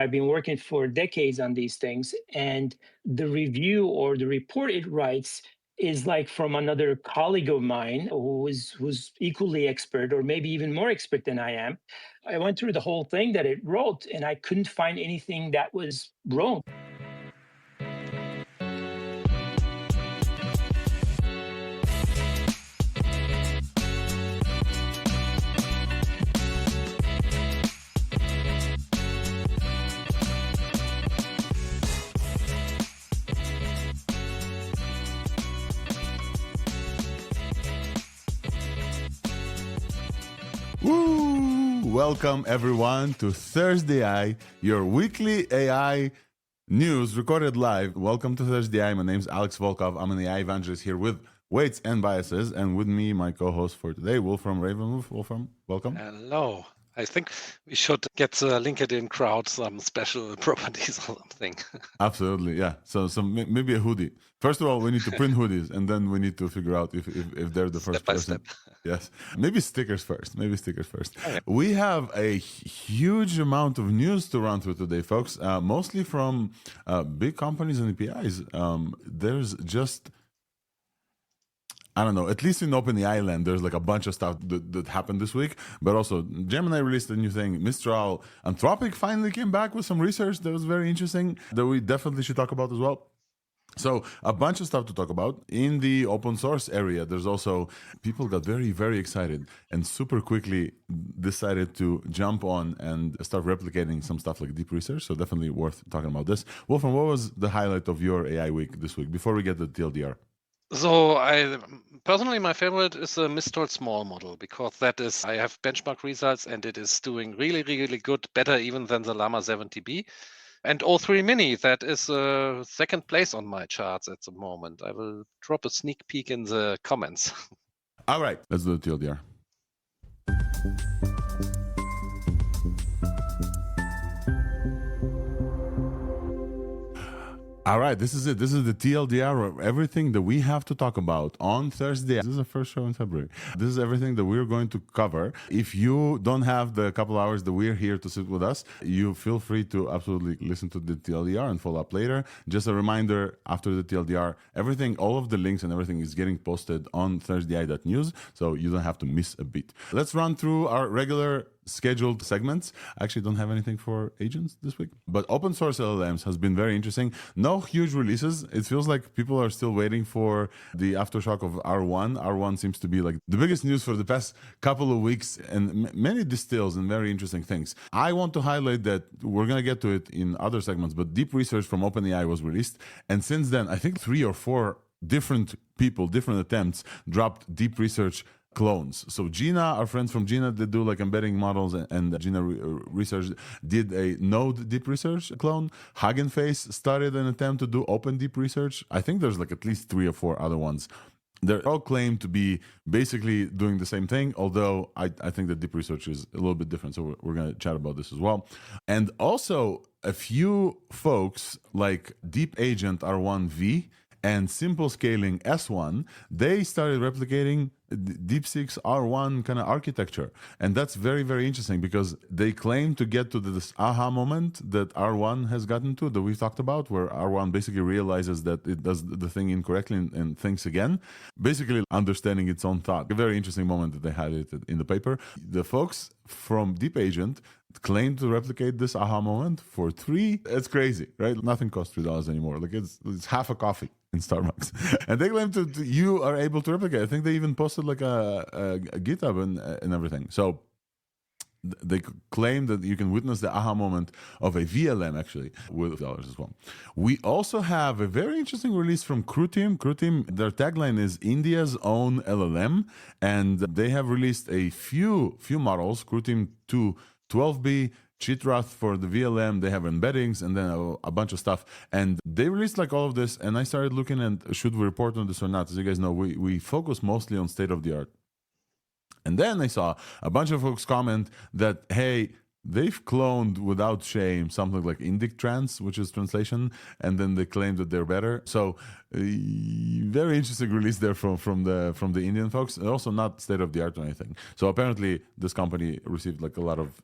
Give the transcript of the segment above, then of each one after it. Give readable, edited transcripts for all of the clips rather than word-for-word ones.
I've been working for decades on these things, and the review or the report it writes is like from another colleague of mine who's equally expert or maybe even more expert than I am. I went through the whole thing that it wrote, and I couldn't find anything that was wrong. Woo! Welcome everyone to ThursdAI, your weekly AI news recorded live. Welcome to ThursdAI. My name is Alex Volkov. I'm an AI evangelist here with Weights and Biases, and with me, my co-host for today, Wolfram Ravenwolf. Wolfram, welcome. Hello. I think we should get the LinkedIn crowd some special properties or something. Absolutely, yeah. So maybe a hoodie. First of all, we need to print hoodies, and then we need to figure out if they're the first Step by person. step. Yes, maybe stickers first. Okay. We have a huge amount of news to run through today, folks. Mostly from big companies and APIs. There's just, I don't know, at least in OpenAI land, there's like a bunch of stuff that happened this week. But also, Gemini released a new thing. Mistral, Anthropic finally came back with some research that was very interesting that we definitely should talk about as well. So a bunch of stuff to talk about. In the open source area, there's also people got very, very excited and super quickly decided to jump on and start replicating some stuff like deep research. So definitely worth talking about this. Wolfram, what was the highlight of your AI week this week before we get to TLDR? So I personally, my favorite is the Mistral small model because I have benchmark results and it is doing really, really good, better even than the Llama 70B. And o3-mini, that is second place on my charts at the moment. I will drop a sneak peek in the comments. All right, let's do the TLDR. All right, this is it. This is the TLDR of everything that we have to talk about on Thursday. This is the first show in February. This is everything that we're going to cover. If you don't have the couple hours that we're here to sit with us, you feel free to absolutely listen to the TLDR and follow up later. Just a reminder, after the TLDR, everything, all of the links and everything is getting posted on ThursdAI.news, so you don't have to miss a beat. Let's run through our regular scheduled segments. I actually don't have anything for agents this week, but open source LLMs has been very interesting. No huge releases. It feels like people are still waiting for the aftershock of R1. R1 seems to be like the biggest news for the past couple of weeks, and many distills and very interesting things. I want to highlight that we're going to get to it in other segments, but deep research from OpenAI was released. And since then, I think 3 or 4 different people, different attempts dropped deep research clones. So Gina, our friends from Gina, they do like embedding models, and Gina Research did a Node deep research clone. Hugging Face started an attempt to do open deep research. I think there's like at least 3 or 4 other ones. They're all claimed to be basically doing the same thing, although I think that deep research is a little bit different. So we're going to chat about this as well. And also a few folks like Deep Agent R1V and Simple Scaling S1, they started replicating DeepSeek's R1 kind of architecture. And that's very, very interesting because they claim to get to this aha moment that R1 has gotten to, that we've talked about, where R1 basically realizes that it does the thing incorrectly and thinks again, basically understanding its own thought. A very interesting moment that they highlighted in the paper. The folks from Deep Agent claim to replicate this aha moment for $3. It's crazy, right? Nothing costs $3 anymore. Like it's half a coffee in Starbucks. And they claim to you are able to replicate. I think they even posted like a GitHub and everything. So they claim that you can witness the aha moment of a VLM actually with dollars as well. We also have a very interesting release from Crew Team. Crew Team, their tagline is India's own LLM, and they have released a few models. Crew Team 2 12B, Chitrath for the VLM, they have embeddings, and then a bunch of stuff. And they released like all of this, and I started looking at should we report on this or not. As you guys know, we focus mostly on state of the art. And then I saw a bunch of folks comment that, hey, they've cloned without shame something like Indic Trans, which is translation, and then they claim that they're better. So very interesting release there from the Indian folks, and also not state of the art or anything. So apparently this company received like a lot of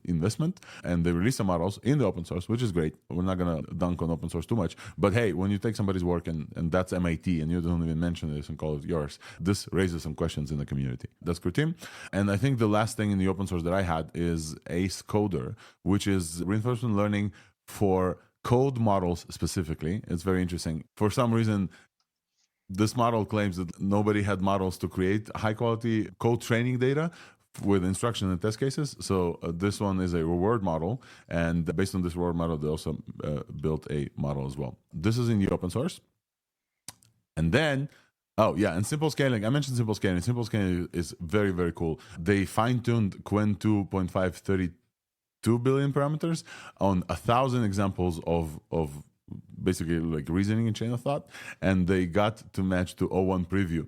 investment, and they release some models in the open source, which is great. We're not going to dunk on open source too much. But hey, when you take somebody's work and that's MIT and you don't even mention this and call it yours, this raises some questions in the community. That's good, team. And I think the last thing in the open source that I had is Ace Coder, which is reinforcement learning for code models specifically. It's very interesting. For some reason, this model claims that nobody had models to create high quality code training data with instruction and test cases. So this one is a reward model. And based on this reward model, they also built a model as well. This is in the open source. And then, oh yeah, and simple scaling. I mentioned simple scaling. Simple scaling is very, very cool. They fine-tuned Qwen 2.5 32 billion parameters on 1,000 examples of basically like reasoning and chain of thought, and they got to match to O1 preview,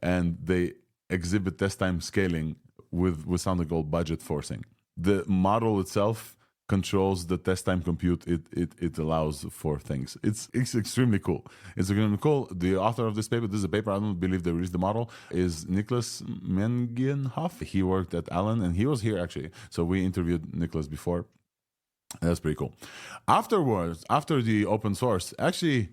and they exhibit test time scaling with something called budget forcing. The model itself controls the test time compute it allows for things. It's extremely cool. It's extremely cool. The author of this paper, this is a paper, I don't believe they released the model, is Nicholas Mengenhoff. He worked at Allen, and he was here actually. So we interviewed Nicholas before. That's pretty cool. Afterwards, after the open source, actually,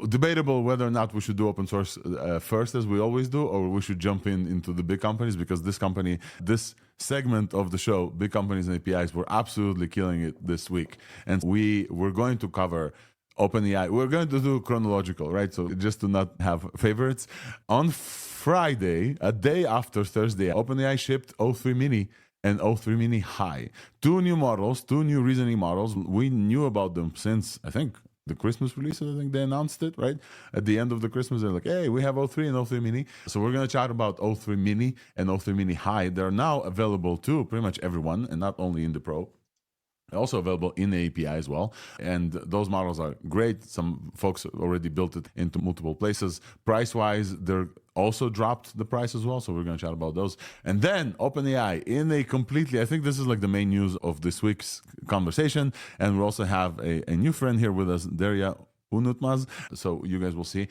debatable whether or not we should do open source first, as we always do, or we should jump into the big companies, because this segment of the show, big companies and APIs, were absolutely killing it this week. And we're going to cover OpenAI. We're going to do chronological, right? So just to not have favorites. On Friday, a day after ThursdAI, OpenAI shipped o3-mini and o3-mini High. Two new models, two new reasoning models. We knew about them since, I think, the Christmas releases. I think they announced it, right? At the end of the Christmas, they're like, hey, we have o3 and o3-mini. So we're going to chat about o3-mini and o3-mini High. They're now available to pretty much everyone, and not only in the Pro. Also available in the API as well. And those models are great. Some folks already built it into multiple places. Price-wise, they're also dropped the price as well. So we're going to chat about those. And then OpenAI in a completely, I think this is like the main news of this week's conversation. And we also have a new friend here with us, Derya Unutmaz. So you guys will see.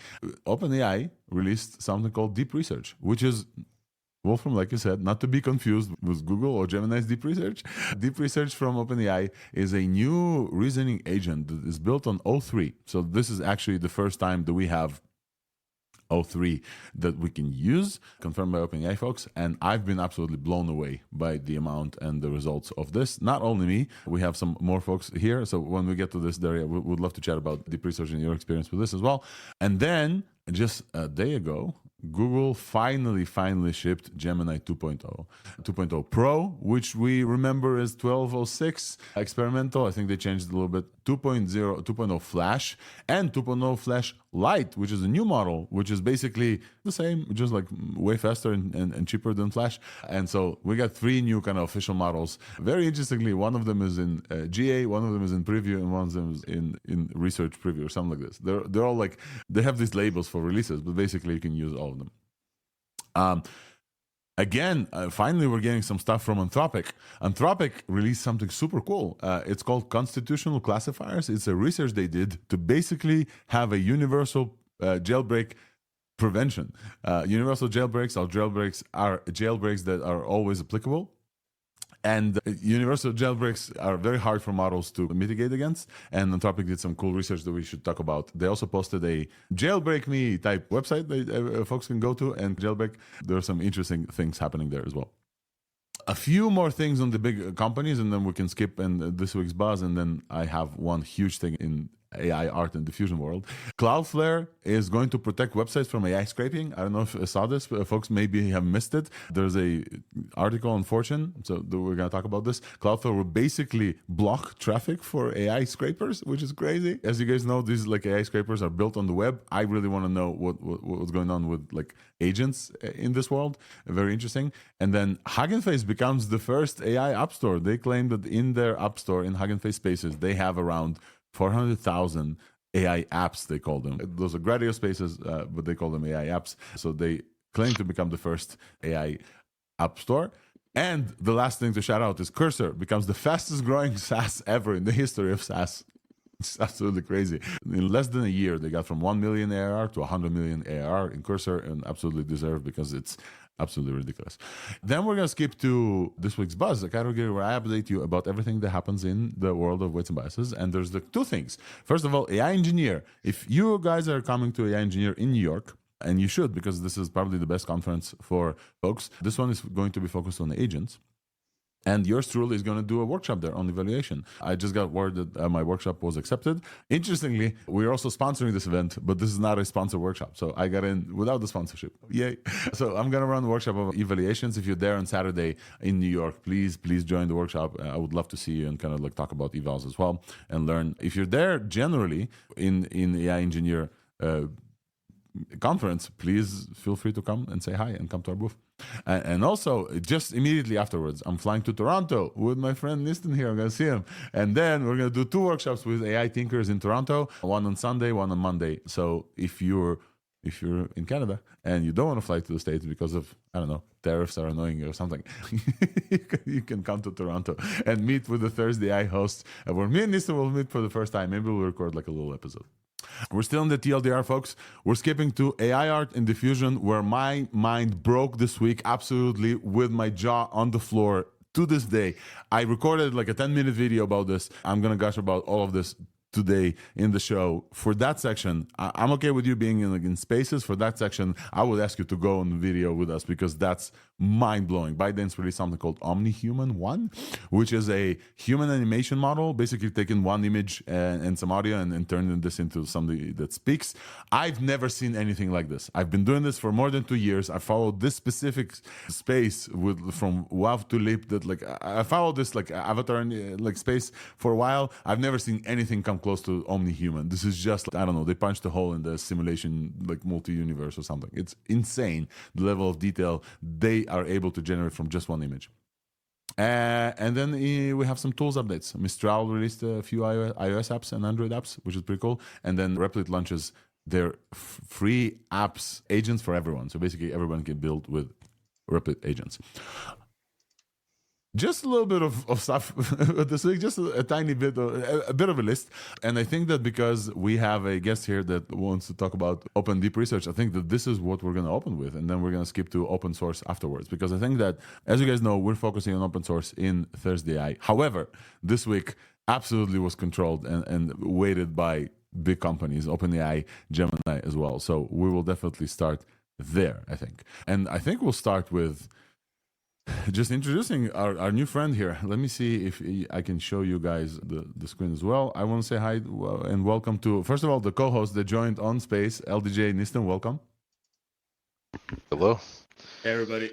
OpenAI released something called DeepResearch, which is, Wolfram, like you said, not to be confused with Google or Gemini's DeepResearch. DeepResearch from OpenAI is a new reasoning agent that is built on O3. So this is actually the first time that we have O3 that we can use, confirmed by OpenAI folks. And I've been absolutely blown away by the amount and the results of this. Not only me, we have some more folks here. So when we get to this, Daria, we would love to chat about DeepResearch and your experience with this as well. And then just a day ago, Google finally shipped Gemini 2.0 Pro, which we remember as 12.06 experimental. I think they changed it a little bit. 2.0 Flash and 2.0 Flash Lite, which is a new model, which is basically the same, just like way faster and cheaper than Flash. And so we got three new kind of official models. Very interestingly, one of them is in GA, one of them is in preview, and one of them is in research preview or something like this. They're all like, they have these labels for releases, but basically you can use all of them. Again, finally, we're getting some stuff from Anthropic. Anthropic released something super cool. It's called Constitutional Classifiers. It's a research they did to basically have a universal jailbreak prevention. Universal jailbreaks are jailbreaks that are always applicable. And universal jailbreaks are very hard for models to mitigate against. And Anthropic did some cool research that we should talk about. They also posted a jailbreak me type website that folks can go to and jailbreak. There are some interesting things happening there as well. A few more things on the big companies, and then we can skip this week's buzz. And then I have one huge thing in AI art and diffusion world. Cloudflare is going to protect websites from AI scraping. I don't know if you saw this, but folks maybe have missed it. There's a article on Fortune, so we're going to talk about this. Cloudflare will basically block traffic for AI scrapers, which is crazy. As you guys know, these like AI scrapers are built on the web. I really want to know what's going on with like agents in this world. Very interesting. And then Hugging Face becomes the first AI app store. They claim that in their app store, in Hugging Face Spaces, they have around 400,000 AI apps, they call them. Those are Gradio spaces, but they call them AI apps. So they claim to become the first AI app store. And the last thing to shout out is Cursor becomes the fastest growing SaaS ever in the history of SaaS. It's absolutely crazy. In less than a year, they got from 1 million ARR to 100 million ARR in Cursor, and absolutely deserved because it's Absolutely ridiculous. Then we're going to skip to this week's Buzz, the category where I update you about everything that happens in the world of weights and biases. And there's the two things. First of all, AI Engineer. If you guys are coming to AI Engineer in New York, and you should, because this is probably the best conference for folks, this one is going to be focused on agents. And yours truly is going to do a workshop there on evaluation. I just got word that my workshop was accepted. Interestingly, we're also sponsoring this event, but this is not a sponsored workshop. So I got in without the sponsorship. Yay. So I'm going to run a workshop of evaluations. If you're there on Saturday in New York, please join the workshop. I would love to see you and kind of like talk about evals as well and learn. If you're there generally in AI Engineer conference, please feel free to come and say hi and come to our booth. And also, just immediately afterwards, I'm flying to Toronto with my friend Nistan here. I'm going to see him. And then we're going to do 2 workshops with AI thinkers in Toronto, one on Sunday, one on Monday. So if you're in Canada and you don't want to fly to the States because of, I don't know, tariffs are annoying you or something, you can come to Toronto and meet with the ThursdAI hosts, where me and Nistan will meet for the first time. Maybe we'll record like a little episode. We're still in the TLDR, folks. We're skipping to AI art in diffusion, where my mind broke this week absolutely with my jaw on the floor to this day. I recorded like a 10-minute video about this. I'm going to gush about all of this today in the show. For that section, I'm okay with you being in spaces. For that section, I would ask you to go on the video with us, because that's mind-blowing. ByteDance released something called OmniHuman 1, which is a human animation model, basically taking one image and some audio and turning this into somebody that speaks. I've never seen anything like this. I've been doing this for more than 2 years. I followed this specific space from WAV to Lip, that like I followed this like avatar like space for a while. I've never seen anything come close to OmniHuman. This is just, I don't know, they punched a hole in the simulation, like multi-universe or something. It's insane, the level of detail they are able to generate from just one image. And then we have some tools updates. Mistral released a few iOS apps and Android apps, which is pretty cool. And then Replit launches their free apps agents for everyone. So basically everyone can build with Replit agents. Just a little bit of stuff this week, just a tiny bit, a bit of a list. And I think that because we have a guest here that wants to talk about open DeepResearch, I think that this is what we're going to open with. And then we're going to skip to open source afterwards. Because I think that, as you guys know, we're focusing on open source in ThursdAI. However, this week absolutely was controlled and weighted by big companies, OpenAI, Gemini as well. So we will definitely start there, I think. And I think we'll start with just introducing our new friend here. Let me see if I can show you guys the screen as well. I want to say hi and welcome to, first of all, the co-host that joined on Space, LDJ Nistan. Welcome. Hello. Hey, everybody.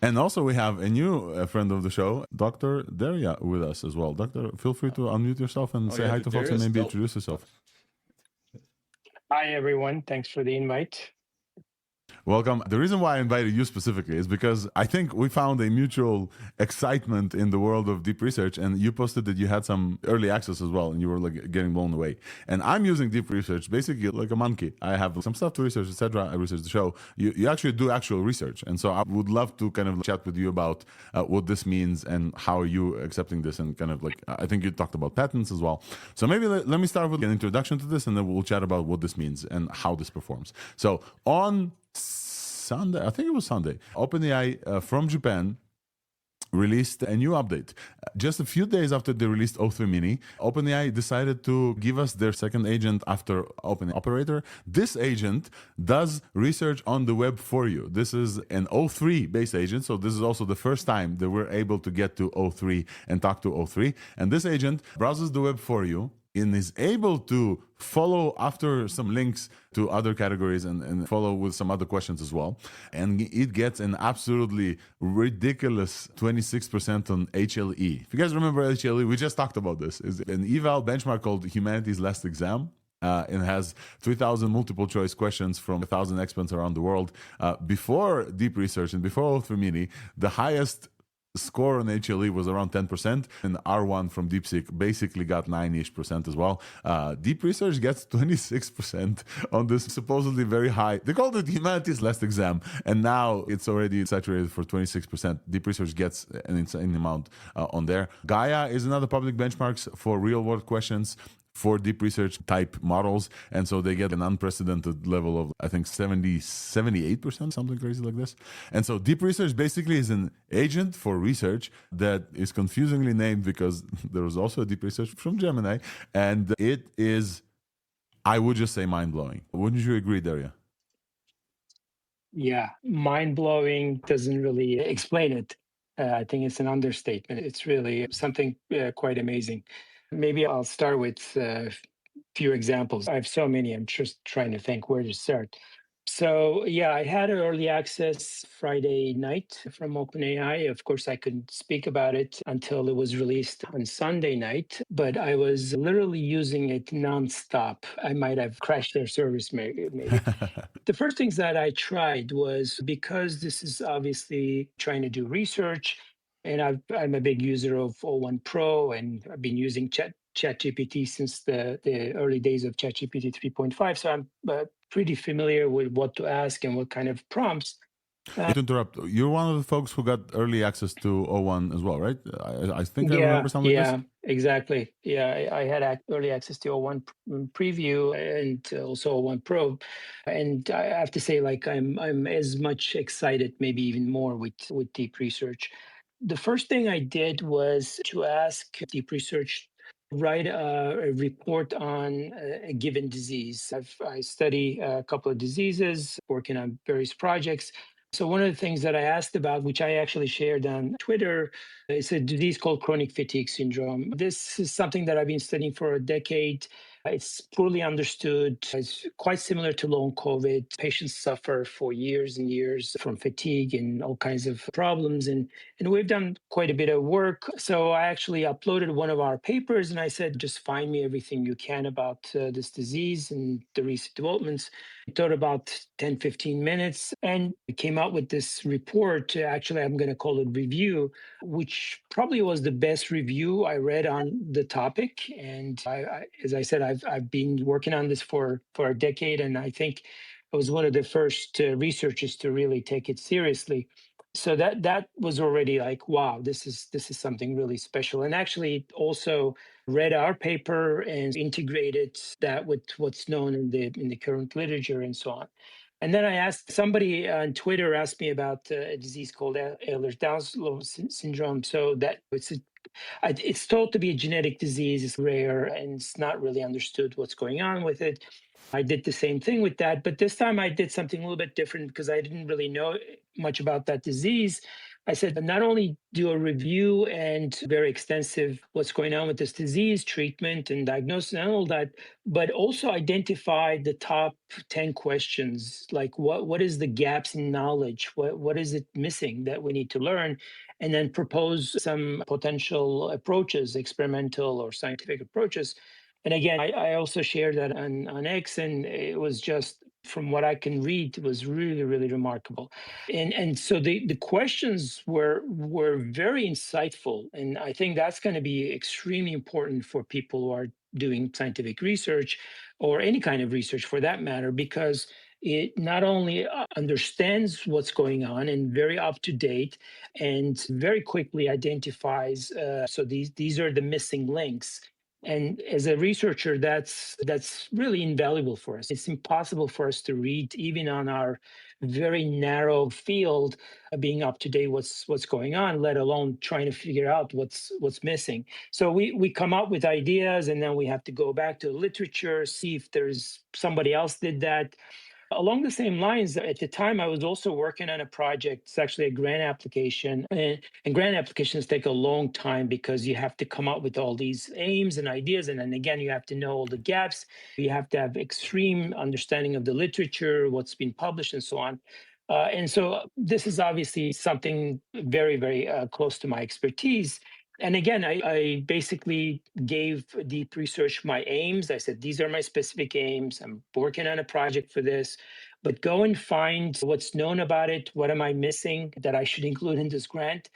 And also we have a new friend of the show, Dr. Derya, with us as well. Doctor, feel free to unmute yourself and say hi to folks and maybe introduce yourself. Hi, everyone. Thanks for the invite. Welcome. The reason why I invited you specifically is because I think we found a mutual excitement in the world of deep research, and you posted that you had some early access as well, and you were like getting blown away. And I'm using deep research basically like a monkey. I have some stuff to research, etc. I research the show. You actually do actual research, and so I would love to kind of chat with you about what this means and how are you accepting this, and kind of like I think you talked about patents as well. So maybe let me start with an introduction to this, and then we'll chat about what this means and how this performs. So on Sunday, I think it was Sunday, OpenAI from Japan released a new update. Just a few days after they released o3-mini, OpenAI decided to give us their second agent after Open Operator. This agent does research on the web for you. This is an O3 based agent, so this is also the first time that we're able to get to O3 and talk to O3. And this agent browses the web for you and is able to follow after some links to other categories and follow with some other questions as well. And it gets an absolutely ridiculous 26% on HLE. If you guys remember HLE, we just talked about this. It's an eval benchmark called Humanity's Last Exam. It has 3,000 multiple choice questions from 1,000 experts around the world. Before deep research and before o3-mini, the highest score on HLE was around 10%, and R1 from DeepSeek basically got 9-ish% as well. Deep Research gets 26% on this supposedly very high. They called it Humanity's Last Exam, and now it's already saturated for 26%. Deep Research gets an insane amount on there. Gaia is another public benchmarks for real-world questions. for deep research type models. And so they get an unprecedented level of, I think, 78%, something crazy like this. And so deep research basically is an agent for research that is confusingly named because there was also a deep research from Gemini. And it is, I would just say, mind-blowing. Wouldn't you agree, Derya? Yeah, mind-blowing doesn't really explain it. I think it's an understatement. It's really something quite amazing. Maybe I'll start with a few examples. I have so many. I'm just trying to think where to start. So, yeah, I had an early access Friday night from OpenAI. Of course, I couldn't speak about it until it was released on Sunday night, but I was literally using it nonstop. I might have crashed their service, maybe. The first things that I tried was, because this is obviously trying to do research, and I'm a big user of O1 Pro, and I've been using ChatGPT since the early days of ChatGPT 3.5. So I'm pretty familiar with what to ask and what kind of prompts. To interrupt, you're one of the folks who got early access to O1 as well, right? I think I remember something like this. Exactly. Yeah, I had early access to O1 preview and also O1 Pro, and I have to say, like, I'm as much excited, maybe even more, with deep research. The first thing I did was to ask deep research write a report on a given disease. I study a couple of diseases, working on various projects. So one of the things that I asked about, which I actually shared on Twitter, is a disease called chronic fatigue syndrome. This is something that I've been studying for a decade. It's poorly understood. It's quite similar to long COVID. Patients suffer for years and years from fatigue and all kinds of problems. And we've done quite a bit of work. So I actually uploaded one of our papers and I said, just find me everything you can about this disease and the recent developments. It took about 10, 15 minutes and it came out with this report. Actually, I'm going to call it review, which probably was the best review I read on the topic. And as I said, I've been working on this for a decade, and I think I was one of the first researchers to really take it seriously. So that was already like, wow, this is something really special. And actually, also read our paper and integrated that with what's known in the current literature and so on. And then I asked somebody on Twitter asked me about a disease called Ehlers-Danlos syndrome. So that it's thought to be a genetic disease. It's rare and it's not really understood what's going on with it. I did the same thing with that, but this time I did something a little bit different because I didn't really know much about that disease. I said, not only do a review and very extensive what's going on with this disease, treatment and diagnosis and all that, but also identify the top 10 questions, like what is the gaps in knowledge? What is it missing that we need to learn? And then propose some potential approaches, experimental or scientific approaches. And again, I also shared that on X, and it was just, from what I can read, it was really, really remarkable. And so the questions were very insightful. And I think that's going to be extremely important for people who are doing scientific research or any kind of research for that matter, because it not only understands what's going on and very up to date and very quickly identifies so these are the missing links. And as a researcher, that's really invaluable for us. It's impossible for us to read, even on our very narrow field, being up to date what's going on, let alone trying to figure out what's missing. So we come up with ideas, and then we have to go back to the literature, see if there's somebody else did that. Along the same lines, at the time, I was also working on a project. It's actually a grant application. And grant applications take a long time because you have to come up with all these aims and ideas. And then again, you have to know all the gaps. You have to have extreme understanding of the literature, what's been published, and so on. And so this is obviously something very, very close to my expertise. And again, I basically gave deep research my aims. I said, these are my specific aims. I'm working on a project for this, but go and find what's known about it. What am I missing that I should include in this grant?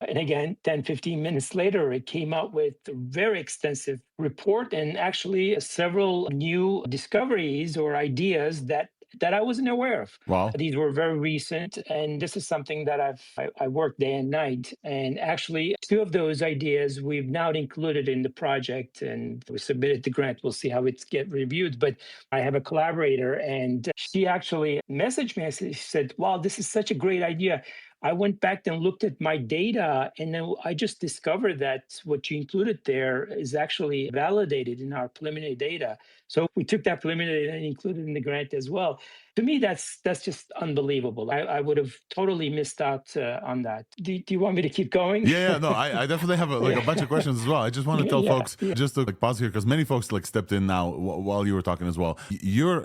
And again, 10, 15 minutes later, it came out with a very extensive report and actually several new discoveries or ideas that that I wasn't aware of. Wow. These were very recent, and this is something that I work day and night. And actually, two of those ideas we've now included in the project, and we submitted the grant. We'll see how it's get reviewed. But I have a collaborator, and she actually messaged me. She said, "Wow, this is such a great idea. I went back and looked at my data, and then I just discovered that what you included there is actually validated in our preliminary data." So we took that preliminary and included in the grant as well. To me, that's just unbelievable. I would have totally missed out on that. Do you want me to keep going? Yeah, no, I definitely have a bunch of questions as well. I just want to tell folks, just to pause here, because many folks stepped in now while you were talking as well. You're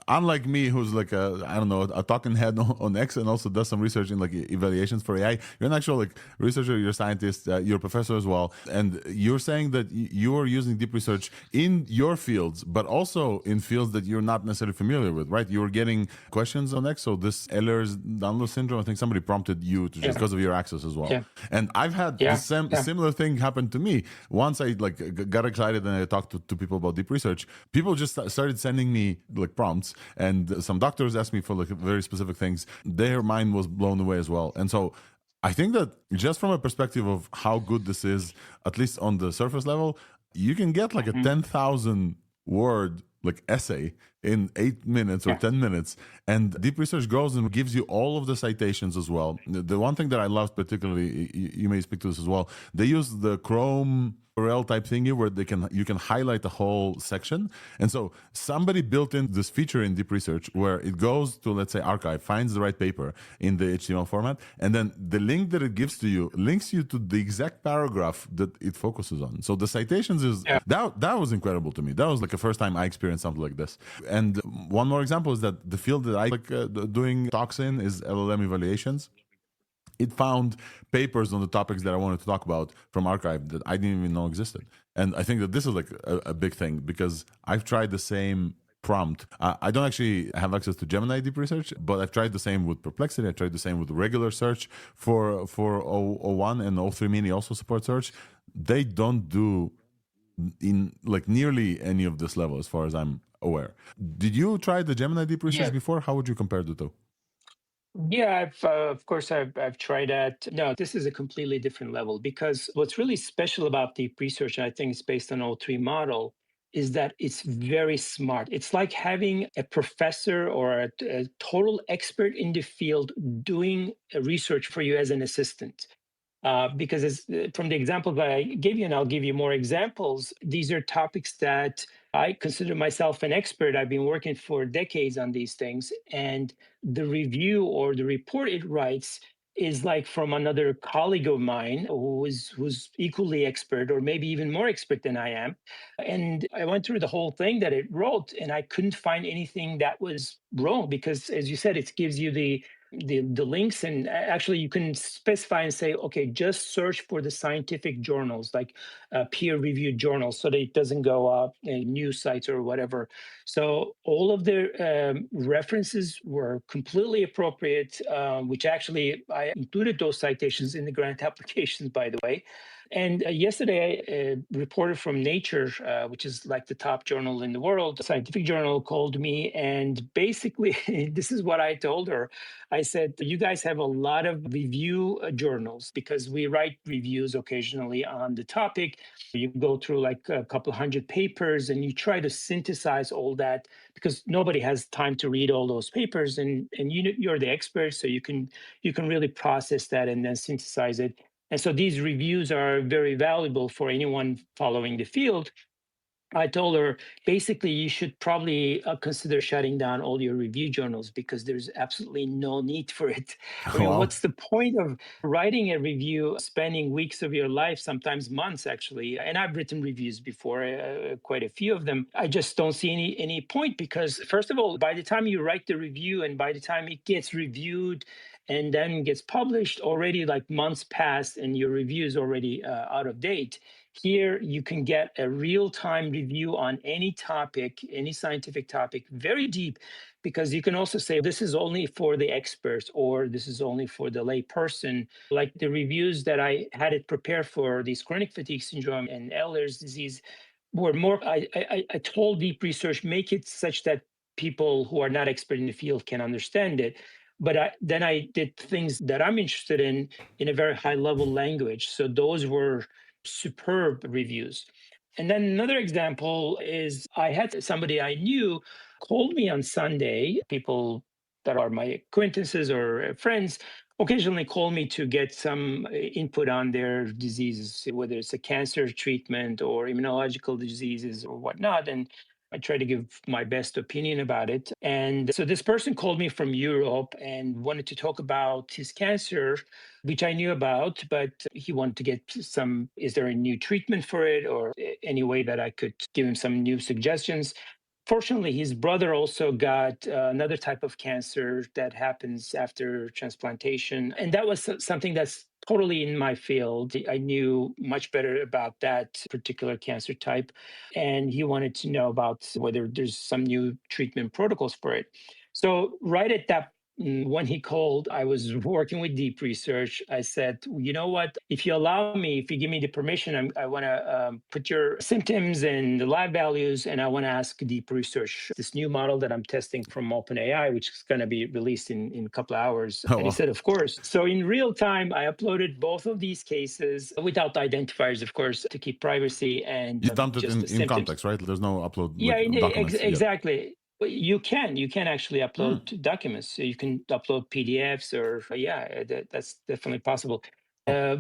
unlike me, who's a talking head on X and also does some research in evaluations for AI. You're an actual researcher, you're a scientist, you're a professor as well, and you're saying that you're using deep research in your fields, but also in fields that you're not necessarily familiar with, right? You're getting questions on X, so this Ehlers-Danlos syndrome. I think somebody prompted you to just because of your access as well. And I've had the similar thing happen to me. Once I got excited and I talked to people about deep research, people just started sending me prompts, and some doctors asked me for very specific things. Their mind was blown away as well. And so I think that just from a perspective of how good this is, at least on the surface level, you can get a 10,000 word essay in 8 minutes or 10 minutes, and deep research goes and gives you all of the citations as well. The one thing that I loved particularly, you may speak to this as well, they use the Chrome URL type thingy where you can highlight the whole section. And so somebody built in this feature in deep research where it goes to, let's say, archive, finds the right paper in the HTML format, and then the link that it gives to you links you to the exact paragraph that it focuses on. So the citations that was incredible to me. That was the first time I experienced something like this. And one more example is that the field that I doing talks in is LLM evaluations. It found papers on the topics that I wanted to talk about from archive that I didn't even know existed. And I think that this is a big thing, because I've tried the same prompt. I don't actually have access to Gemini deep research, but I've tried the same with Perplexity. I tried the same with regular search for O1, and o3-mini also support search. They don't do in nearly any of this level as far as I'm aware. Did you try the Gemini deep research before? How would you compare the two? Yeah, of course, I've tried that. No, this is a completely different level, because what's really special about deep research, and I think it's based on O3 model, is that it's very smart. It's like having a professor or a total expert in the field doing research for you as an assistant. Because from the example that I gave you, and I'll give you more examples, these are topics that I consider myself an expert. I've been working for decades on these things, and the review or the report it writes is like from another colleague of mine who's equally expert or maybe even more expert than I am. And I went through the whole thing that it wrote, and I couldn't find anything that was wrong, because, as you said, it gives you the links, and actually you can specify and say, okay, just search for the scientific journals, like peer-reviewed journals, so that it doesn't go up in news sites or whatever. So all of the references were completely appropriate, which actually I included those citations in the grant applications, by the way. And yesterday, a reporter from Nature, which is like the top journal in the world, a scientific journal, called me. And basically, this is what I told her. I said, you guys have a lot of review journals, because we write reviews occasionally on the topic. You go through like a couple hundred papers and you try to synthesize all that, because nobody has time to read all those papers. And you're the expert, so you can really process that and then synthesize it. And so these reviews are very valuable for anyone following the field. I told her, basically, you should probably consider shutting down all your review journals, because there's absolutely no need for it. I mean, Wow. what's the point of writing a review, spending weeks of your life, sometimes months, actually? And I've written reviews before, quite a few of them. I just don't see any point, because, first of all, by the time you write the review and by the time it gets reviewed and then gets published, already like months passed and your review is already out of date. Here, you can get a real-time review on any topic, any scientific topic, very deep, because you can also say, this is only for the experts, or this is only for the lay person. Like the reviews that I had it prepared for, these chronic fatigue syndrome and Ehlers disease, were more, I told deep research, make it such that people who are not expert in the field can understand it. But then I did things that I'm interested in a very high level language. So those were superb reviews. And then another example is I had somebody I knew called me on Sunday. People that are my acquaintances or friends occasionally call me to get some input on their diseases, whether it's a cancer treatment or immunological diseases or whatnot. And I try to give my best opinion about it. And so this person called me from Europe and wanted to talk about his cancer, which I knew about, but he wanted to get some, is there a new treatment for it or any way that I could give him some new suggestions? Fortunately, his brother also got another type of cancer that happens after transplantation. And that was something that's totally in my field. I knew much better about that particular cancer type. And he wanted to know about whether there's some new treatment protocols for it. So, right at that when he called, I was working with deep research. I said, you know what? If you allow me, if you give me the permission, I want to put your symptoms and the lab values, and I want to ask deep research this new model that I'm testing from OpenAI, which is going to be released in a couple of hours. Oh, And he wow. said, of course. So in real time, I uploaded both of these cases without identifiers, of course, to keep privacy and You dumped it just the in symptoms. context, right? There's no upload Yeah, like documents. Yeah. exactly. Well, you can actually Hmm. upload documents. So you can upload PDFs or yeah, that's definitely possible. Uh,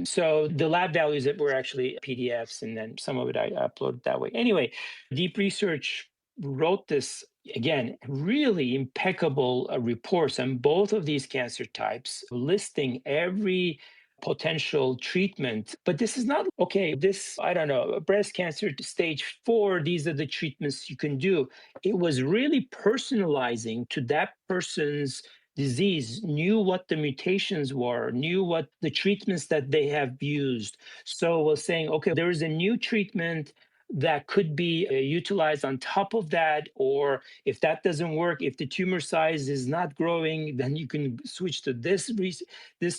so the lab values that were actually PDFs, and then some of it I uploaded that way. Anyway, Deep Research wrote this again really impeccable reports on both of these cancer types, listing every potential treatment. But this is not okay. This, I don't know, breast cancer stage 4, these are the treatments you can do. It was really personalizing to that person's disease, knew what the mutations were, knew what the treatments that they have used. So was saying, okay, there is a new treatment that could be utilized on top of that, or if that doesn't work, if the tumor size is not growing, then you can switch to this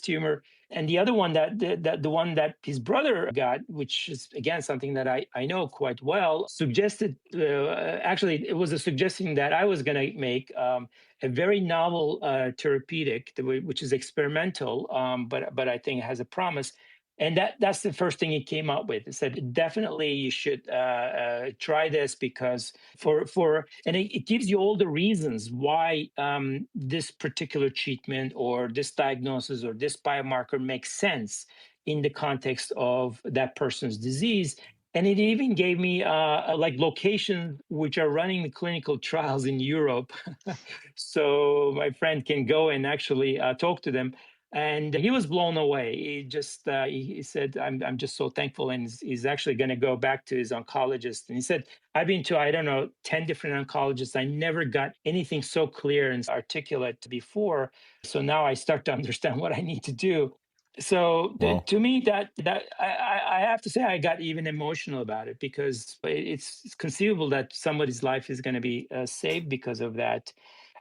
tumor. And the other one the one that his brother got, which is again something that I know quite well, suggested actually it was a suggestion that I was going to make a very novel therapeutic, which is experimental, but I think it has a promise. And that's the first thing he came up with. He said definitely you should try this because and it gives you all the reasons why this particular treatment or this diagnosis or this biomarker makes sense in the context of that person's disease. And it even gave me like locations which are running the clinical trials in Europe, so my friend can go and actually talk to them. And he was blown away. He just he said, I'm just so thankful." And he's actually going to go back to his oncologist. And he said, "I've been to, I don't know, 10 different oncologists. I never got anything so clear and articulate before. So now I start to understand what I need to do." So Wow. to me, that I have to say, I got even emotional about it because it's conceivable that somebody's life is going to be saved because of that.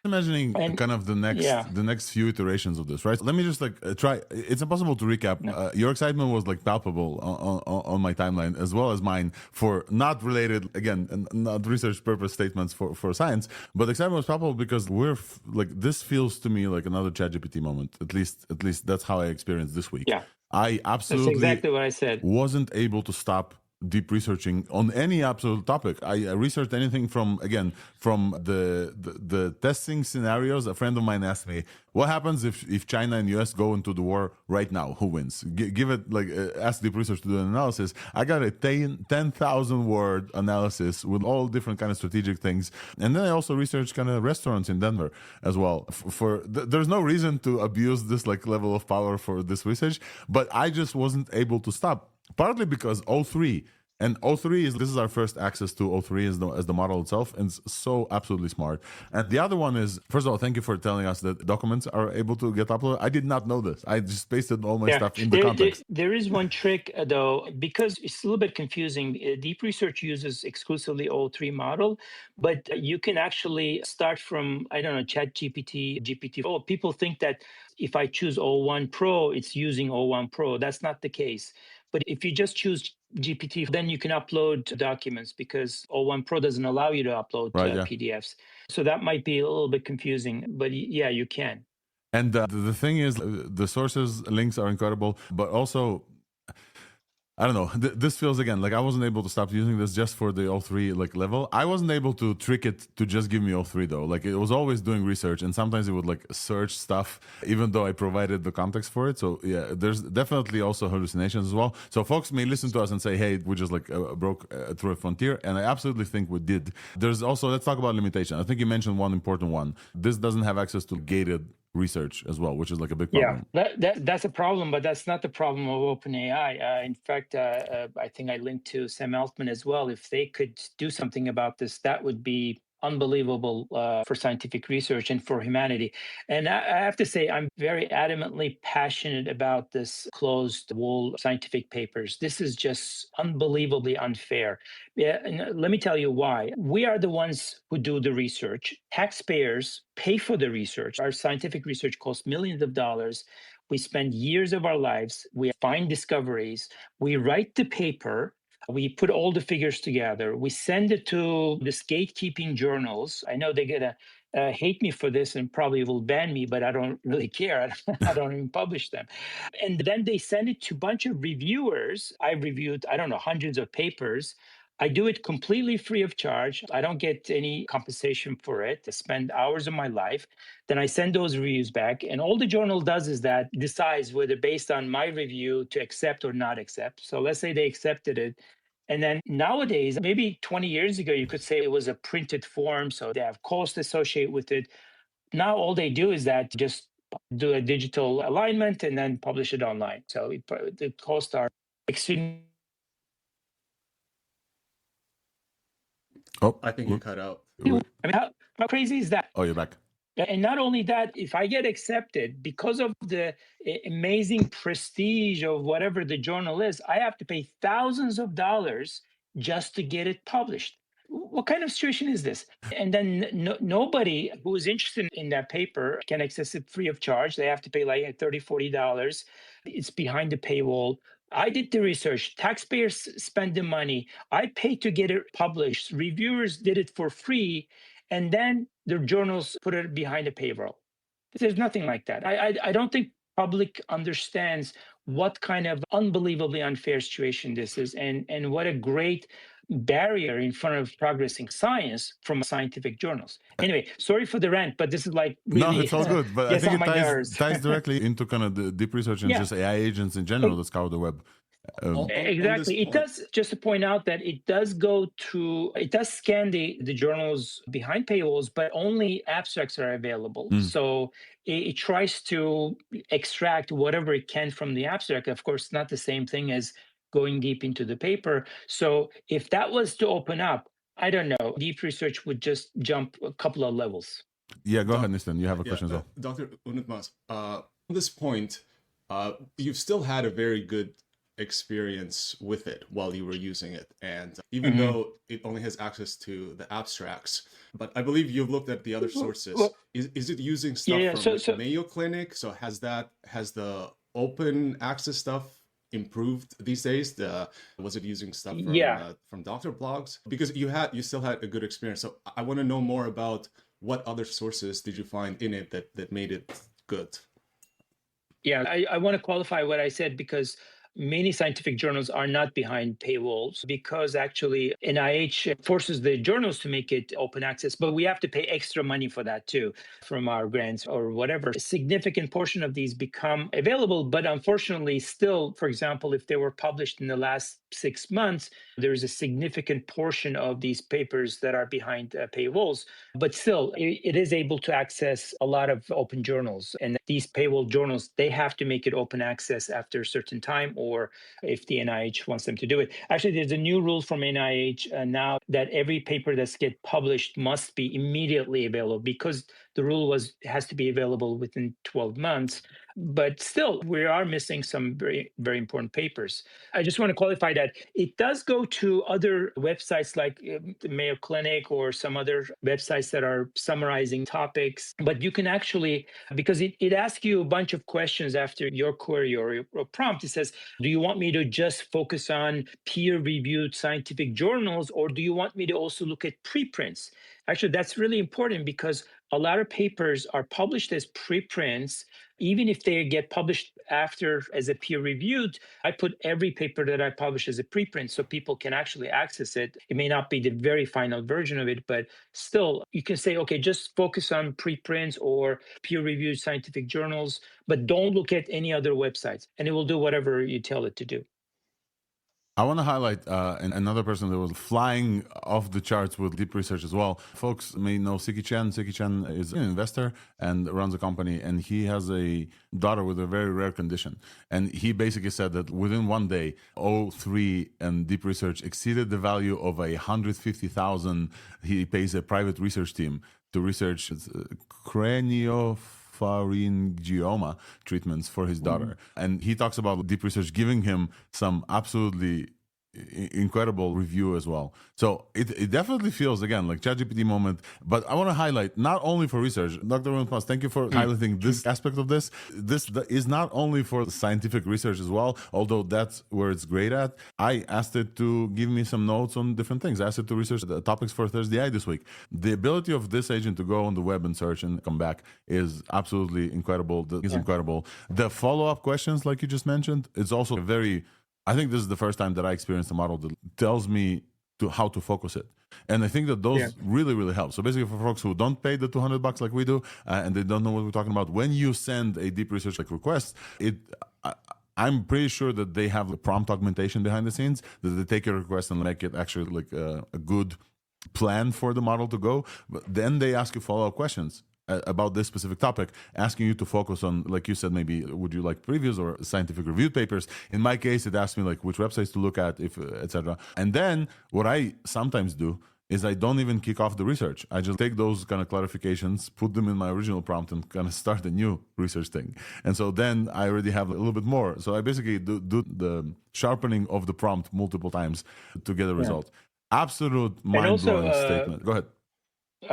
Imagining And kind of yeah, the next few iterations of this, right? Let me just like try. It's impossible to recap. no, Your excitement was like palpable on my timeline as well as mine for not related again, not research purpose statements for science, but excitement was palpable because like this feels to me like another ChatGPT moment. At least that's how I experienced this week. yeah, I that's absolutely exactly what I said. wasn't able to stop deep researching on any absolute topic. I researched anything from the testing scenarios. A friend of mine asked me, "What happens if China and US go into the war right now? Who wins?" Give it like ask deep research to do an analysis. I got a 10,000 word analysis with all different kind of strategic things, and then I also researched kind of restaurants in Denver as well. There's no reason to abuse this like level of power for this research, but I just wasn't able to stop. Partly because O3 and O3 this is our first access to O3 as the model itself, and it's so absolutely smart. And the other one is, first of all, thank you for telling us that documents are able to get uploaded. I did not know this. I just pasted all my Yeah, stuff in the context. there is one trick though, because it's a little bit confusing. Deep Research uses exclusively O3 model, but you can actually start from, I don't know, Chat GPT, GPT-4. People think that if I choose O1 Pro, it's using O1 Pro. That's not the case. But if you just choose GPT, then you can upload documents because O1 Pro doesn't allow you to upload Right, yeah. PDFs. So that might be a little bit confusing, but yeah, you can. And the thing is, the sources links are incredible, but also, I don't know. This feels again like I wasn't able to stop using this just for the O3 like level. I wasn't able to trick it to just give me O3 though. Like it was always doing research, and sometimes it would like search stuff, even though I provided the context for it. So yeah, there's definitely also hallucinations as well. So folks may listen to us and say, "Hey, we just like broke through a frontier," and I absolutely think we did. There's also, let's talk about limitation. I think you mentioned one important one. This doesn't have access to gated research as well, which is like a big problem. Yeah, that's a problem, but that's not the problem of OpenAI. In fact, I think I linked to Sam Altman as well. If they could do something about this, that would be unbelievable for scientific research and for humanity. And I have to say, I'm very adamantly passionate about this closed wall scientific papers. This is just unbelievably unfair. Yeah, and let me tell you why. We are the ones who do the research. Taxpayers pay for the research. Our scientific research costs millions of dollars. We spend years of our lives. We find discoveries. We write the paper. We put all the figures together. We send it to this gatekeeping journals. I know they're going to hate me for this and probably will ban me, but I don't really care. I don't even publish them. And then they send it to a bunch of reviewers. I reviewed, I don't know, hundreds of papers. I do it completely free of charge. I don't get any compensation for it. I spend hours of my life. Then I send those reviews back. And all the journal does is that decides whether based on my review to accept or not accept. So let's say they accepted it. And then nowadays, maybe 20 years ago, you could say it was a printed form. So they have cost associated with it. Now all they do is that just do a digital alignment and then publish it online. So the costs are extremely. Oh, I think you cut out. I mean, how crazy is that? Oh, you're back. And not only that, if I get accepted, because of the amazing prestige of whatever the journal is, I have to pay thousands of dollars just to get it published. What kind of situation is this? And then nobody who is interested in that paper can access it free of charge. They have to pay like $30, $40. It's behind the paywall. I did the research. Taxpayers spend the money. I paid to get it published. Reviewers did it for free. And then the journals put it behind a paywall. There's nothing like that. I don't think public understands what kind of unbelievably unfair situation this is, and what a great barrier in front of progressing science from scientific journals. Anyway, sorry for the rant, but this is like really, no, it's all good. But I think it ties directly into kind of the deep research and just AI agents in general that scour the web. Exactly. It does, just to point out that it does scan the journals behind paywalls, but only abstracts are available. So it tries to extract whatever it can from the abstract. Of course, not the same thing as going deep into the paper. So if that was to open up, I don't know, deep research would just jump a couple of levels. Yeah, go ahead, Nistan. You have a question as well. Dr. Unutmaz, on this point, you've still had a very good experience with it while you were using it, and even though it only has access to the abstracts, but I believe you've looked at the other sources. Is it using stuff from the Mayo Clinic? So has the open access stuff improved these days? Was it using stuff from doctor blogs? Because you still had a good experience. So I want to know more about what other sources did you find in it that made it good? Yeah, I want to qualify what I said, because many scientific journals are not behind paywalls, because actually NIH forces the journals to make it open access, but we have to pay extra money for that too from our grants or whatever. A significant portion of these become available, but unfortunately still, for example, if they were published in the last 6 months, there is a significant portion of these papers that are behind paywalls, but still it is able to access a lot of open journals. And these paywall journals, they have to make it open access after a certain time, or if the NIH wants them to do it. Actually, there's a new rule from NIH now that every paper that's get published must be immediately available, because The rule was it has to be available within 12 months. But still, we are missing some very, very important papers. I just want to qualify that it does go to other websites like the Mayo Clinic or some other websites that are summarizing topics. But you can actually, because it asks you a bunch of questions after your query or your prompt. It says, do you want me to just focus on peer-reviewed scientific journals, or do you want me to also look at preprints? Actually, that's really important because a lot of papers are published as preprints. Even if they get published after as a peer-reviewed, I put every paper that I publish as a preprint so people can actually access it. It may not be the very final version of it, but still, you can say, okay, just focus on preprints or peer-reviewed scientific journals, but don't look at any other websites, and it will do whatever you tell it to do. I want to highlight another person that was flying off the charts with deep research as well. Folks may know Siki Chen. Siki Chen is an investor and runs a company, and he has a daughter with a very rare condition. And he basically said that within one day, O3 and deep research exceeded the value of 150,000. He pays a private research team to research craniopharyngioma treatments for his daughter. And he talks about deep research giving him some absolutely incredible review as well. So it definitely feels, again, like ChatGPT moment. But I want to highlight, not only for research, Dr. Unutmaz, thank you for highlighting this aspect of this. This is not only for scientific research as well, although that's where it's great at. I asked it to give me some notes on different things. I asked it to research the topics for ThursdAI this week. The ability of this agent to go on the web and search and come back is absolutely incredible. Incredible. The follow-up questions, like you just mentioned, it's also very... I think this is the first time that I experienced a model that tells me how to focus it. And I think that those really, really help. So basically for folks who don't pay the $200 like we do, and they don't know what we're talking about, when you send a deep research like request, I'm pretty sure that they have a prompt augmentation behind the scenes, that they take your request and make it actually like a good plan for the model to go. But then they ask you follow-up questions about this specific topic, asking you to focus on, like you said, maybe would you like previews or scientific reviewed papers. In my case, it asked me like which websites to look at, if etc. And then what I sometimes do is I don't even kick off the research. I just take those kind of clarifications, put them in my original prompt, and kind of start a new research thing. And so then I already have a little bit more. So I basically do the sharpening of the prompt multiple times to get a result. Absolute mind-blowing statement. Go ahead.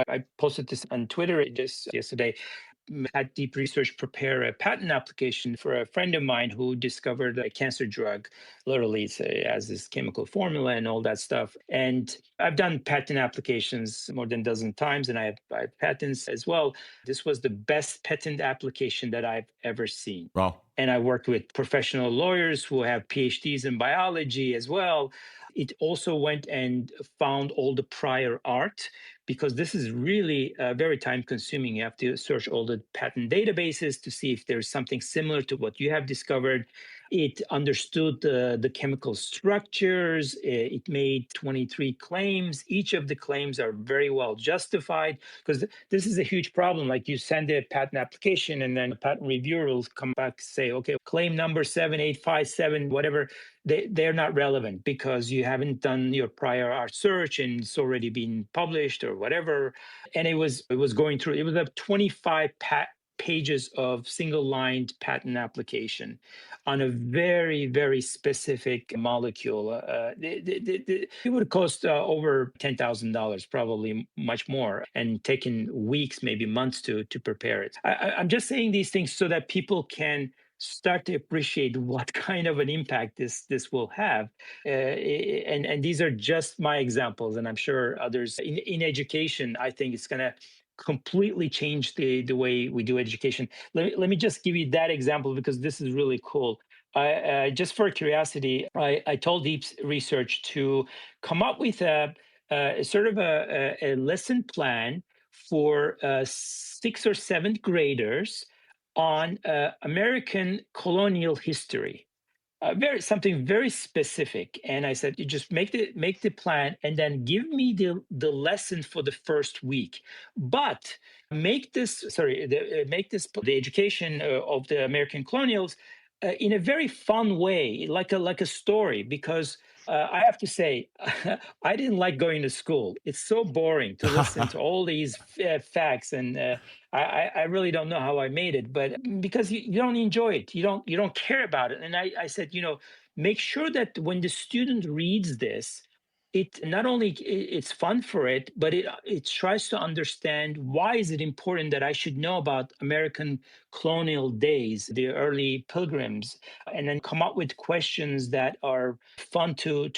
I posted this on Twitter just yesterday. Had Deep Research prepare a patent application for a friend of mine who discovered a cancer drug. Literally, it has this chemical formula and all that stuff. And I've done patent applications more than a dozen times, and I have patents as well. This was the best patent application that I've ever seen. Wow. And I worked with professional lawyers who have PhDs in biology as well. It also went and found all the prior art, because this is really very time consuming. You have to search all the patent databases to see if there's something similar to what you have discovered. It understood the chemical structures. It made 23 claims. Each of the claims are very well justified, because this is a huge problem. Like you send a patent application and then a patent reviewer will come back and say, okay, claim number 7857, whatever, they're not relevant because you haven't done your prior art search and it's already been published or whatever. And it was going through, it was a 25 pages of single-lined patent application on a very, very specific molecule. It would cost over $10,000, probably much more, and taken weeks, maybe months to prepare it. I'm just saying these things so that people can start to appreciate what kind of an impact this will have. And these are just my examples, and I'm sure others in education. I think it's going to completely change the way we do education. Let me just give you that example because this is really cool. Just for curiosity, I told Deep Research to come up with a sort of a lesson plan for 6th or 7th graders on American colonial history. Something very specific, and I said, you just make the plan, and then give me the lesson for the first week. But make this the education of the American colonials in a very fun way, like a story, because I have to say, I didn't like going to school. It's so boring to listen to all these facts, and I really don't know how I made it. But because you don't enjoy it, you don't care about it. And I said, make sure that when the student reads this, it not only it's fun for it, but it tries to understand why is it important that I should know about American colonial days, the early pilgrims, and then come up with questions that are fun to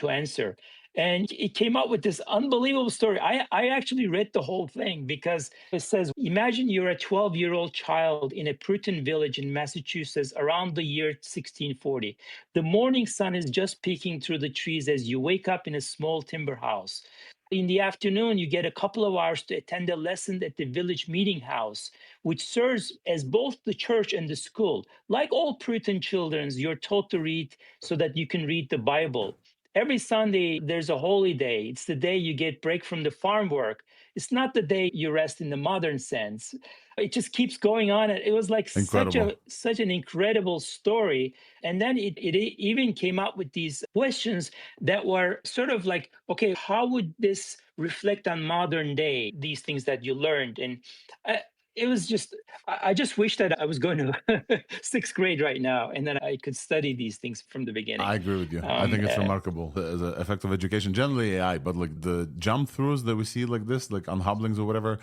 answer. And it came up with this unbelievable story. I actually read the whole thing because it says, imagine you're a 12-year-old child in a Puritan village in Massachusetts around the year 1640. The morning sun is just peeking through the trees as you wake up in a small timber house. In the afternoon, you get a couple of hours to attend a lesson at the village meeting house, which serves as both the church and the school. Like all Puritan children, you're taught to read so that you can read the Bible. Every Sunday, there's a holy day. It's the day you get break from the farm work. It's not the day you rest in the modern sense. It just keeps going on. It was like Incredible. such an incredible story. And then it even came up with these questions that were sort of like, okay, how would this reflect on modern day, these things that you learned? And uh, it was just, I just wish that I was going to sixth grade right now and then I could study these things from the beginning. I agree with you. I think it's remarkable as an effect of education, generally AI, but like the jump throughs that we see like this, like on Hobblings or whatever,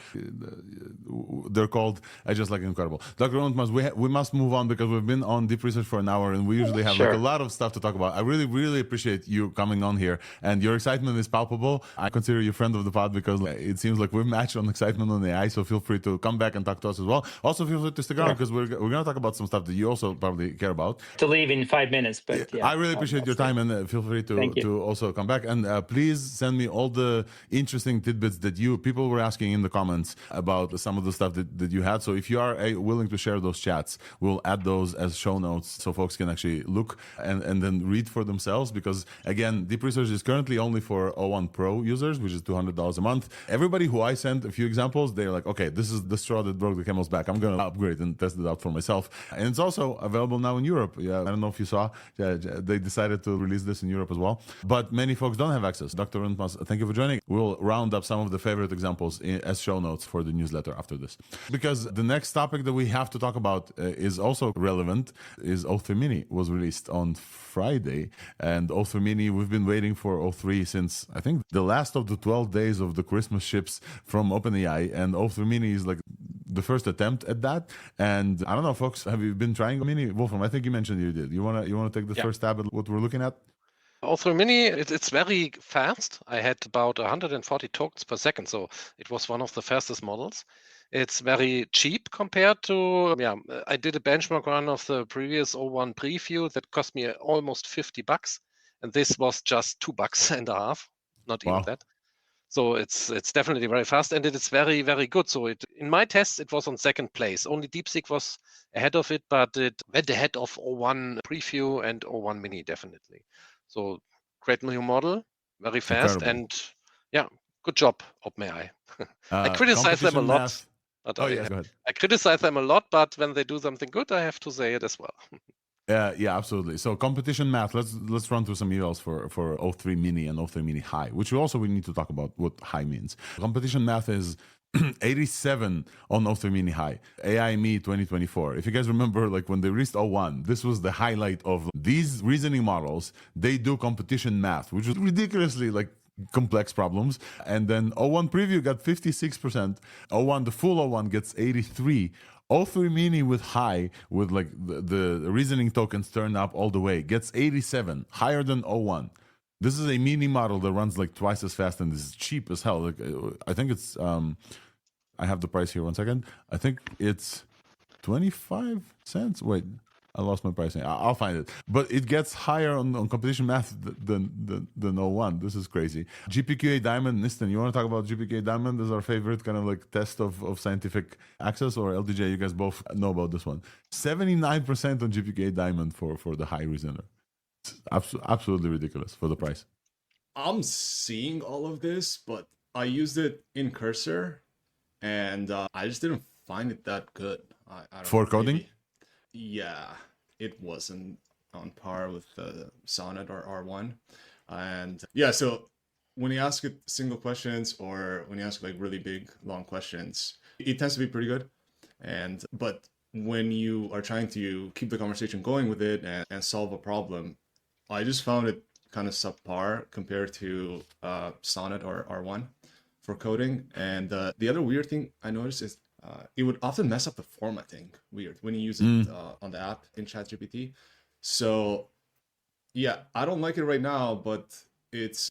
they're called, I just like incredible. Dr. Unutmaz, we must move on because we've been on deep research for an hour and we usually have like a lot of stuff to talk about. I really, really appreciate you coming on here and your excitement is palpable. I consider you a friend of the pod because it seems like we're matched on excitement on AI. So feel free to come back and talk to us as well. Also feel free to stick around because we're going to talk about some stuff that you also probably care about. To leave in 5 minutes, but yeah. I really appreciate your time and feel free to also come back. And please send me all the interesting tidbits that people were asking in the comments about some of the stuff that you had. So if you are willing to share those chats, we'll add those as show notes so folks can actually look and then read for themselves. Because again, Deep Research is currently only for O1 Pro users, which is $200 a month. Everybody who I sent a few examples, they're like, okay, this is the straw that broke the camel's back. I'm going to upgrade and test it out for myself. And it's also available now in Europe. Yeah, I don't know if you saw, they decided to release this in Europe as well. But many folks don't have access. Dr. Unutmaz, thank you for joining. We'll round up some of the favorite examples as show notes for the newsletter after this. Because the next topic that we have to talk about is also relevant, is o3-mini was released on Friday. And o3-mini, we've been waiting for o3 since, I think, the last of the 12 days of the Christmas ships from OpenAI. And o3-mini is like the first attempt at that. And I don't know, folks, have you been trying Mini? Wolfram, I think you mentioned you did. You wanna take the first stab at what we're looking at? o3-mini, it's very fast. I had about 140 tokens per second, so it was one of the fastest models. It's very cheap compared to, I did a benchmark run of the previous O1 preview that cost me almost $50. And this was just $2.50, not even that. So it's definitely very fast and it is very, very good. So in my tests, it was on second place. Only DeepSeek was ahead of it, but it went ahead of O1 preview and O1 mini definitely. So great new model, very fast, and good job, OpenAI. I criticize them a lot. Go ahead. I criticize them a lot, but when they do something good, I have to say it as well. Yeah, absolutely. So competition math. Let's run through some ULs for o3-mini and o3-mini high, which we need to talk about what high means. Competition math is 87 on o3-mini high. AI Me 2024. If you guys remember, like when they released O1, this was the highlight of these reasoning models. They do competition math, which was ridiculously like complex problems. And then O1 preview got 56%. O1, the full O1 gets 83. o3-mini with high, with like the reasoning tokens turned up all the way, gets 87, higher than O1. This is a mini model that runs like twice as fast and is cheap as hell. Like I think it's I have the price here. 1 second. I think it's 25 cents. Wait, I lost my pricing. I'll find it. But it gets higher on competition math than O1. This is crazy. GPQA Diamond, Nistan, you want to talk about GPQA Diamond as our favorite kind of like test of scientific access, or LDJ, you guys both know about this one. 79% on GPQA Diamond for the high reasoner. It's absolutely ridiculous for the price. I'm seeing all of this, but I used it in Cursor, and I just didn't find it that good. I don't for know, coding? Maybe. Yeah, it wasn't on par with the Sonnet or R1. And yeah, so when you ask it single questions or when you ask like really big, long questions, it tends to be pretty good. But when you are trying to keep the conversation going with it and solve a problem, I just found it kind of subpar compared to Sonnet or R1 for coding. And the other weird thing I noticed is it would often mess up the formatting weird when you use it on the app in ChatGPT. So yeah, I don't like it right now, but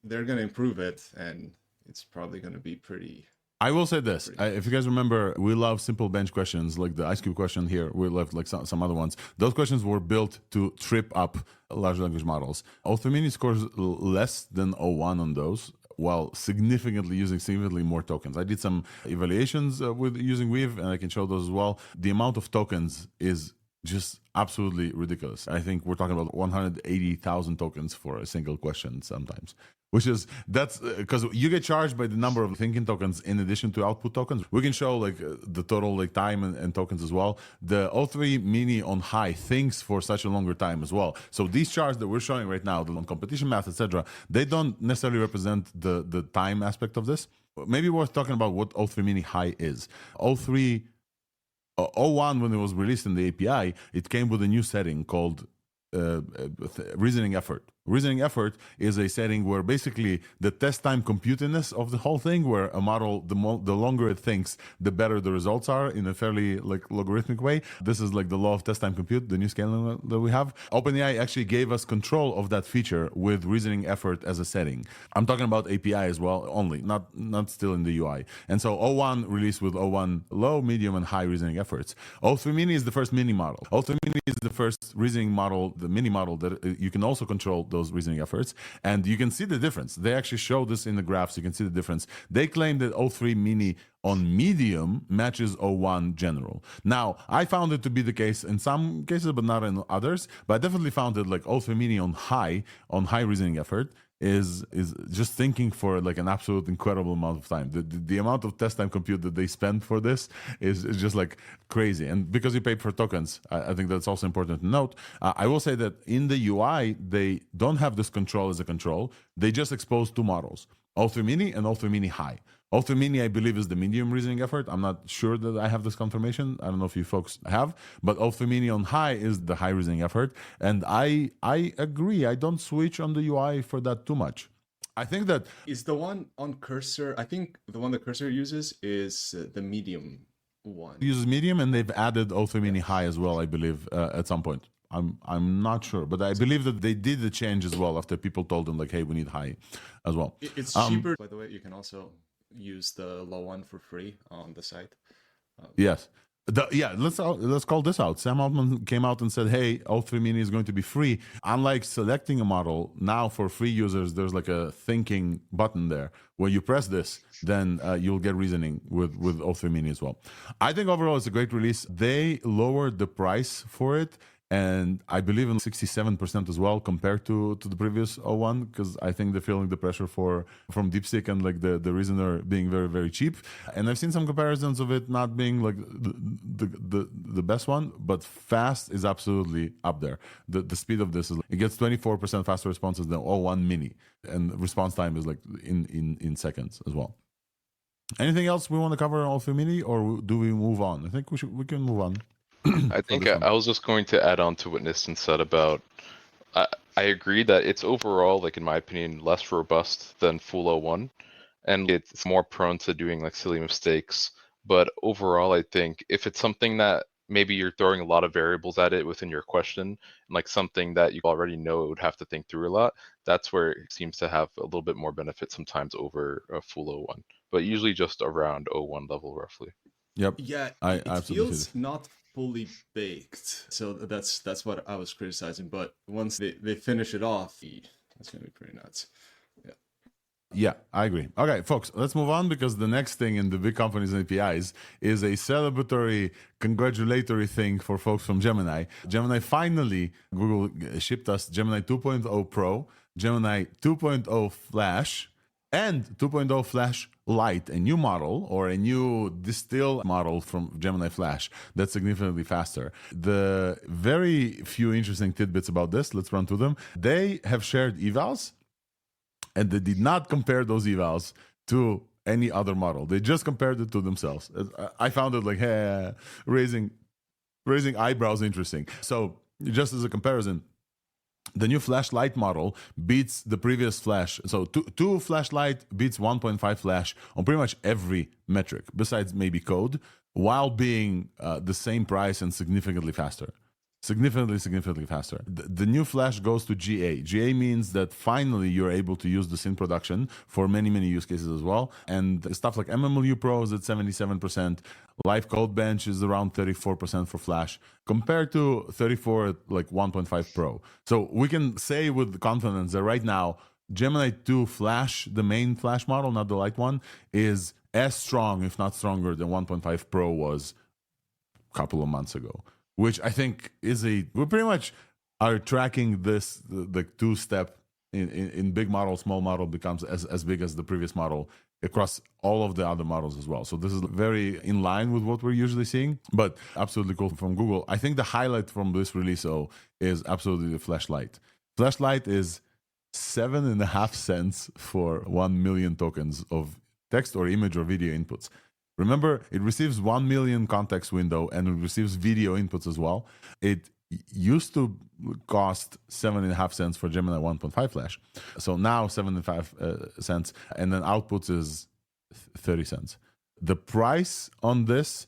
they're gonna improve it, and it's probably gonna be pretty. I will say this. If you guys remember, we love simple bench questions like the Ice Cube question here. We love like some other ones. Those questions were built to trip up large language models. o3-mini scores less than O1 on those, while using significantly more tokens. I did some evaluations with using Weave, and I can show those as well. The amount of tokens is just absolutely ridiculous. I think we're talking about 180,000 tokens for a single question sometimes. That's because you get charged by the number of thinking tokens in addition to output tokens. We can show like the total like time and tokens as well. The o3-mini on high thinks for such a longer time as well. So these charts that we're showing right now, the competition math, etc., they don't necessarily represent the time aspect of this. Maybe worth talking about what o3-mini high is. O1, when it was released in the API, it came with a new setting called reasoning effort. Reasoning effort is a setting where basically the test time computiness of the whole thing, where a model, the longer it thinks, the better the results are in a fairly like logarithmic way. This is like the law of test time compute, the new scaling that we have. OpenAI actually gave us control of that feature with reasoning effort as a setting. I'm talking about API as well only, not still in the UI. And so O1 released with O1 low, medium, and high reasoning efforts. o3-mini is the first mini model. o3-mini is the first reasoning model, the mini model that you can also control those reasoning efforts, and you can see the difference. They actually show this in the graphs. You can see the difference. They claim that o3-mini on medium matches O1 general. Now, I found it to be the case in some cases, but not in others. But I definitely found it like o3-mini on high reasoning effort is just thinking for like an absolute incredible amount of time. The amount of test time compute that they spend for this is just like crazy. And because you pay for tokens, I think that's also important to note. I will say that in the UI, they don't have this control as a control. They just expose two models, o3-mini and o3-mini high. o3-mini, I believe, is the medium reasoning effort. I'm not sure that I have this confirmation. I don't know if you folks have, but o3-mini on high is the high reasoning effort. And I agree. I don't switch on the UI for that too much. I think that is the one on Cursor. I think the one that Cursor uses is the medium one. Uses medium, and they've added o3-mini high as well, I believe, at some point. I'm not sure, but I believe that they did the change as well after people told them like, hey, we need high as well. It's cheaper, by the way. You can also use the low one for free on the site. Yes. Let's call this out. Sam Altman came out and said, hey, o3-mini is going to be free. Unlike selecting a model, now for free users, there's like a thinking button there. When you press this, then you'll get reasoning with o3-mini as well. I think overall it's a great release. They lowered the price for it, and I believe in 67% as well compared to the previous O1, because I think they're feeling the pressure from DeepSeek and like the reasoner being very, very cheap. And I've seen some comparisons of it not being like the best one, but fast is absolutely up there. The speed of this it gets 24% faster responses than O1 mini, and response time is like in seconds as well. Anything else we want to cover on o3-mini, or do we move on? I think we can move on. I think I was just going to add on to what Nistan said about, I agree that it's overall, like in my opinion, less robust than full O1, and it's more prone to doing like silly mistakes. But overall, I think if it's something that maybe you're throwing a lot of variables at it within your question, and like something that you already know it would have to think through a lot, that's where it seems to have a little bit more benefit sometimes over a full O1, but usually just around O1 level roughly. Yep. Yeah, it feels not fully baked. So that's what I was criticizing. But once they finish it off, that's gonna be pretty nuts. Yeah, I agree. Okay, folks, let's move on, because the next thing in the big companies and APIs is a celebratory, congratulatory thing for folks from Gemini. Gemini finally, Google shipped us Gemini 2.0 Pro, Gemini 2.0 Flash, and 2.0 Flash Lite, a new model or a new distilled model from Gemini Flash that's significantly faster. The very few interesting tidbits about this, let's run through them. They have shared evals. And they did not compare those evals to any other model. They just compared it to themselves. I found it like, hey, raising eyebrows interesting. So just as a comparison, the new Flash Lite model beats the previous Flash. So two Flash Lite beats 1.5 Flash on pretty much every metric, besides maybe code, while being the same price and significantly faster. Significantly faster. The new Flash goes to GA. GA means that finally you're able to use this in production for many use cases as well. And stuff like MMLU Pro is at 77%. Live Code Bench is around 34% for Flash, compared to 34 at like 1.5 Pro. So we can say with confidence that right now, Gemini 2 Flash, the main Flash model, not the Lite one, is as strong, if not stronger, than 1.5 Pro was a couple of months ago. Which I think is we pretty much are tracking this, the two-step in big model, small model becomes as big as the previous model across all of the other models as well. So this is very in line with what we're usually seeing, but absolutely cool from Google. I think the highlight from this release, though, is absolutely the Flash Lite. Flash Lite is 7.5 cents for 1 million tokens of text or image or video inputs. Remember, it receives 1 million context window and it receives video inputs as well. It used to cost 7.5 cents for Gemini 1.5 Flash. So now 7.5 cents, and then outputs is 30 cents. The price on this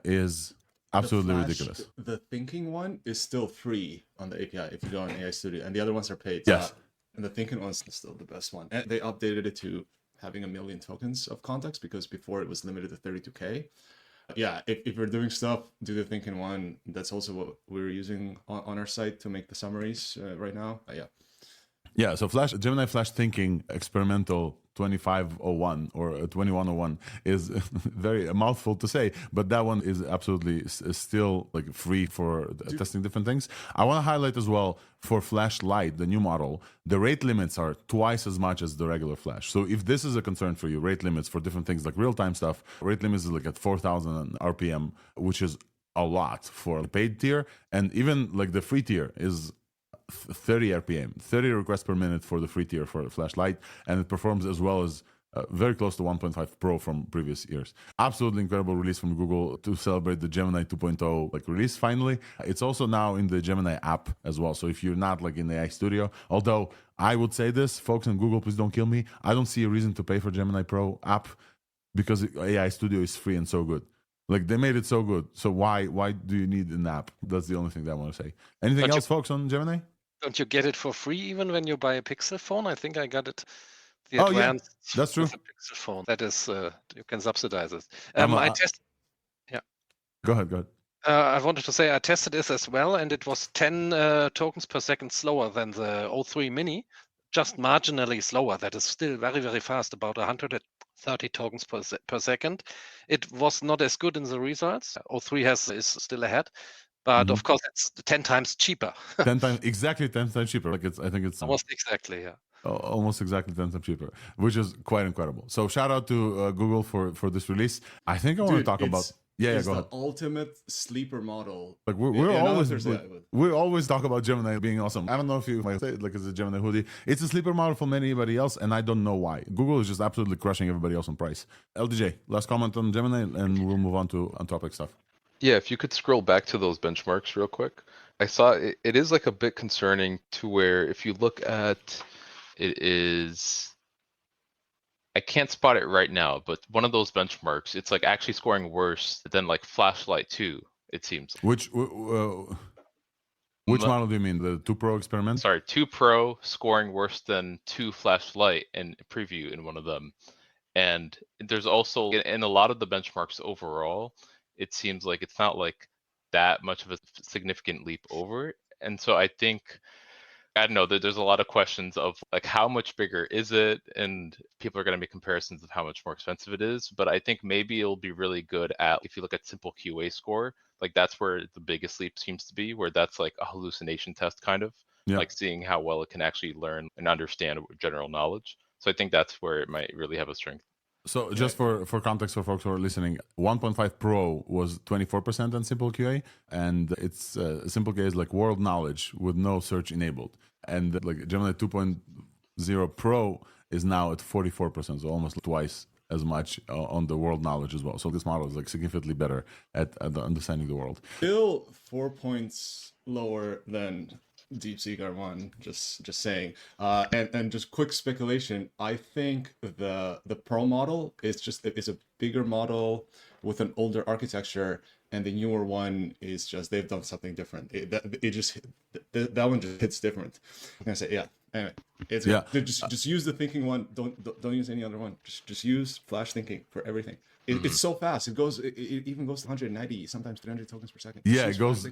is absolutely ridiculous. The thinking one is still free on the API if you go on AI Studio, and the other ones are paid. Yes. And the thinking one's still the best one. And they updated it to having 1 million tokens of context, because before it was limited to 32K. Yeah, if you're doing stuff, do the thinking one. That's also what we're using on our site to make the summaries right now. Yeah, so Gemini Flash Thinking Experimental 2501 or 2101 is very a mouthful to say, but that one is absolutely still like free for testing different things. I want to highlight as well for Flash Lite, the new model, the rate limits are twice as much as the regular Flash. So if this is a concern for you, rate limits for different things like real-time stuff, rate limits is like at 4,000 RPM, which is a lot for the paid tier, and even like the free tier is 30 RPM, 30 requests per minute for the free tier for the Flash Lite, and it performs as well as very close to 1.5 Pro from previous years. Absolutely incredible release from Google to celebrate the Gemini 2.0 like release finally. It's also now in the Gemini app as well. So if you're not like in the AI Studio, although I would say this, folks in Google, please don't kill me. I don't see a reason to pay for Gemini Pro app because AI Studio is free and so good. Like they made it so good. So why do you need an app? That's the only thing that I want to say. Anything else, folks, on Gemini? Don't you get it for free even when you buy a Pixel phone? I think I got it. The advanced that's true. With a Pixel phone. That is, you can subsidize it. I tested. Yeah. Go ahead. I wanted to say I tested this as well, and it was 10 tokens per second slower than the o3-mini, just marginally slower. That is still very, very fast, about 130 tokens per second. It was not as good in the results. O3 is still ahead. But of course, it's 10 times cheaper. 10 times, exactly 10 times cheaper. Like I think it's almost exactly, yeah. Almost exactly 10 times cheaper, which is quite incredible. So shout out to Google for this release. I think I want to talk about. Go ahead. The ultimate sleeper model. Like we always talk about Gemini being awesome. I don't know if you might say it like it's a Gemini hoodie. It's a sleeper model for anybody else, and I don't know why. Google is just absolutely crushing everybody else on price. LDJ, last comment on Gemini, and we'll move on to on-topic stuff. Yeah, if you could scroll back to those benchmarks real quick. I saw it is like a bit concerning to where if you look at it is, I can't spot it right now, but one of those benchmarks, it's like actually scoring worse than like Flash Lite 2, it seems. Which model do you mean? The 2 Pro experiment? Sorry, 2 Pro scoring worse than 2 Flash Lite in preview in one of them. And there's also, in a lot of the benchmarks overall, it seems like it's not like that much of a significant leap over it. And so I think, I don't know, there's a lot of questions of like how much bigger is it? And people are going to make comparisons of how much more expensive it is. But I think maybe it'll be really good at, if you look at simple QA score, like that's where the biggest leap seems to be, where that's like a hallucination test kind of, like seeing how well it can actually learn and understand general knowledge. So I think that's where it might really have a strength. So just for context for folks who are listening, 1.5 Pro was 24% on Simple QA, and it's Simple QA is like world knowledge with no search enabled. And like Gemini 0 Pro is now at 44%, so almost twice as much on the world knowledge as well. So this model is like significantly better at understanding the world. Still 4 points lower than DeepSeek R1. Just saying. And just quick speculation. I think the Pro model is a bigger model with an older architecture, and the newer one is just they've done something different. That one just hits different. I'm gonna say yeah. Anyway, just use the thinking one. Don't use any other one. Just use Flash thinking for everything. It's so fast. It even goes to 190, sometimes 300 tokens per second. Yeah, it goes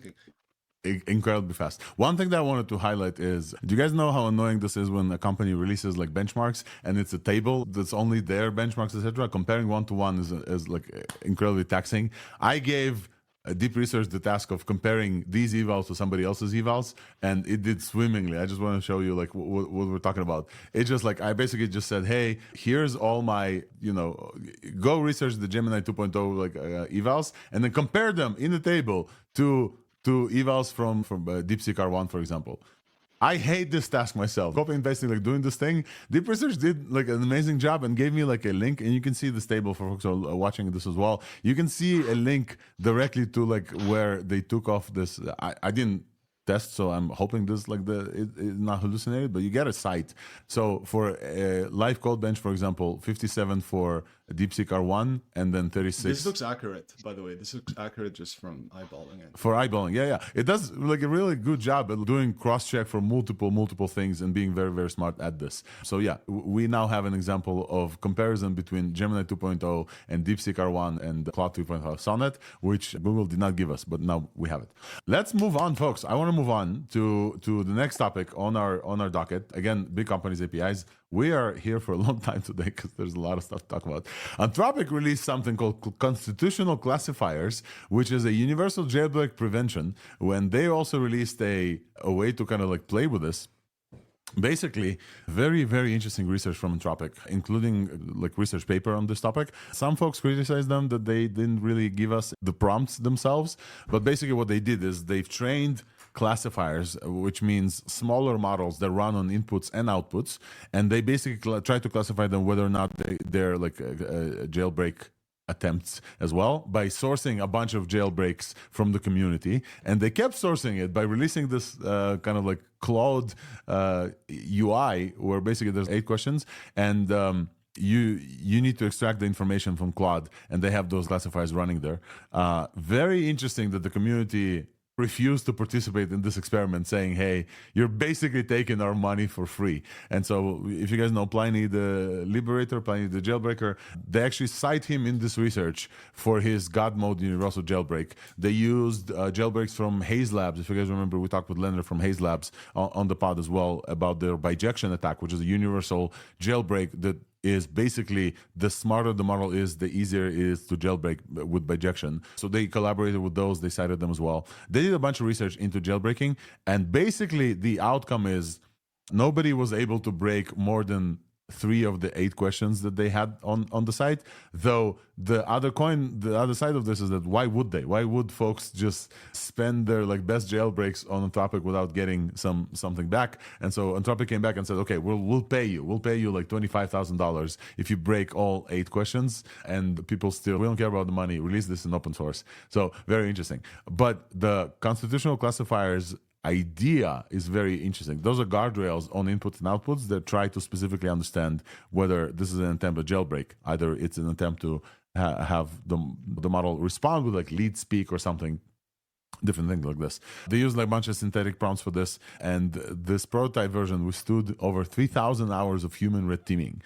incredibly fast. One thing that I wanted to highlight is, do you guys know how annoying this is when a company releases like benchmarks and it's a table that's only their benchmarks, etc.? Comparing one-to-one is like incredibly taxing. I gave DeepResearch the task of comparing these evals to somebody else's evals, and it did swimmingly. I just want to show you like what we're talking about. It's just like I basically just said, hey, here's all my, go research the Gemini 2.0 like evals, and then compare them in the table to evals from DeepSeek R1, for example. I hate this task myself. Copy and pasting, like doing this thing. DeepResearch did like an amazing job and gave me like a link, and you can see this table for folks who are watching this as well. You can see a link directly to like where they took off this. I didn't test, so I'm hoping this like it's not hallucinated, but you get a site. So for a live code bench, for example, 57 for DeepSeek R1, and then 36. This looks accurate, by the way. This looks accurate just from eyeballing it. For eyeballing, yeah. It does like a really good job at doing cross-check for multiple things and being very, very smart at this. So yeah, we now have an example of comparison between Gemini 2.0 and DeepSeek R1 and Claude 3.5 Sonnet, which Google did not give us, but now we have it. Let's move on, folks. I want to move on to the next topic on our docket. Again, big companies, APIs. We are here for a long time today because there's a lot of stuff to talk about. Anthropic released something called constitutional classifiers, which is a universal jailbreak prevention. When they also released a way to kind of like play with this. Basically, very, very interesting research from Anthropic, including like research paper on this topic. Some folks criticized them that they didn't really give us the prompts themselves. But basically what they did is they've trained classifiers, which means smaller models that run on inputs and outputs. And they basically try to classify them whether or not they're like a jailbreak attempts as well by sourcing a bunch of jailbreaks from the community, and they kept sourcing it by releasing this kind of like Claude UI where basically there's 8 questions and you need to extract the information from Claude, and they have those classifiers running there. Very interesting that the community refused to participate in this experiment, saying, hey, you're basically taking our money for free. And so if you guys know Pliny the Liberator, Pliny the Jailbreaker, they actually cite him in this research for his God mode universal jailbreak. They used jailbreaks from Haze Labs. If you guys remember, we talked with Leonard from Haze Labs on the pod as well about their bijection attack, which is a universal jailbreak that is basically the smarter the model is, the easier it is to jailbreak with bijection. So they collaborated with those, they cited them as well. They did a bunch of research into jailbreaking, and basically the outcome is nobody was able to break more than 3 of the 8 questions that they had on the site. Though the other side of this is that why would they? Why would folks just spend their like best jailbreaks on Anthropic without getting something back? And so Anthropic came back and said, okay, we'll pay you like $25,000 if you break all 8 questions. And people still, we don't care about the money. Release this in open source. So very interesting. But the constitutional classifiers idea is very interesting. Those are guardrails on inputs and outputs that try to specifically understand whether this is an attempt at jailbreak. Either it's an attempt to have the model respond with like lead speak or something, different things like this. They use like a bunch of synthetic prompts for this, and this prototype version withstood over 3,000 hours of human red teaming.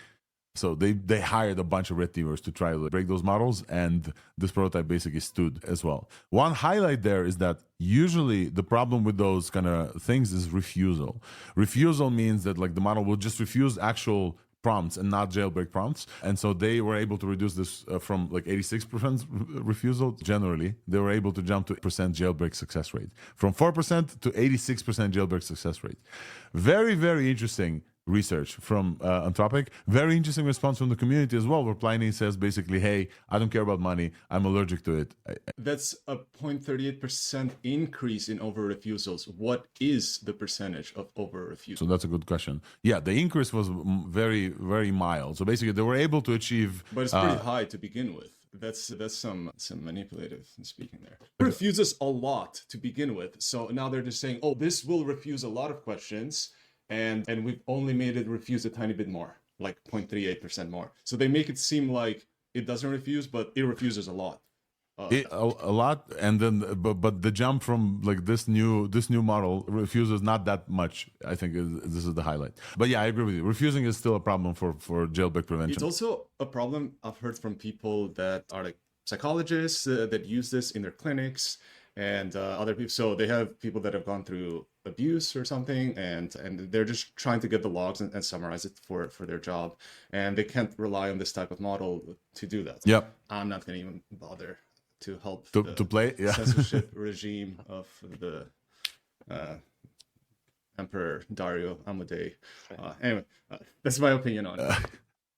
So they hired a bunch of red teamers to try to break those models, and this prototype basically stood as well. One highlight there is that usually the problem with those kind of things is refusal. Refusal means that like the model will just refuse actual prompts and not jailbreak prompts. And so they were able to reduce this from like 86% refusal. Generally, they were able to jump to percent jailbreak success rate, from 4% to 86% jailbreak success rate. Very, very interesting. research from Anthropic. Very interesting response from the community as well, where Pliny says basically, hey, I don't care about money. I'm allergic to it. That's a 0.38% increase in over-refusals. What is the percentage of over-refusals? So that's a good question. Yeah, the increase was very, very mild. So basically, they were able to achieve... But it's pretty high to begin with. That's some manipulative speaking there. It refuses a lot to begin with. So now they're just saying, oh, this will refuse a lot of questions, and we've only made it refuse a tiny bit more, like 0.38% more. So they make it seem like it doesn't refuse, but it refuses a lot. A lot, and then but the jump from like this new model refuses not that much. I think this is the highlight. But yeah, I agree with you. Refusing is still a problem for jailbreak prevention. It's also a problem I've heard from people that are like psychologists that use this in their clinics, and other people. So they have people that have gone through abuse or something, and they're just trying to get the logs and summarize it for their job, and they can't rely on this type of model to do that. Yep. I'm not going to even bother to help to play censorship regime of the Emperor Dario Amodei. Anyway, that's my opinion on it.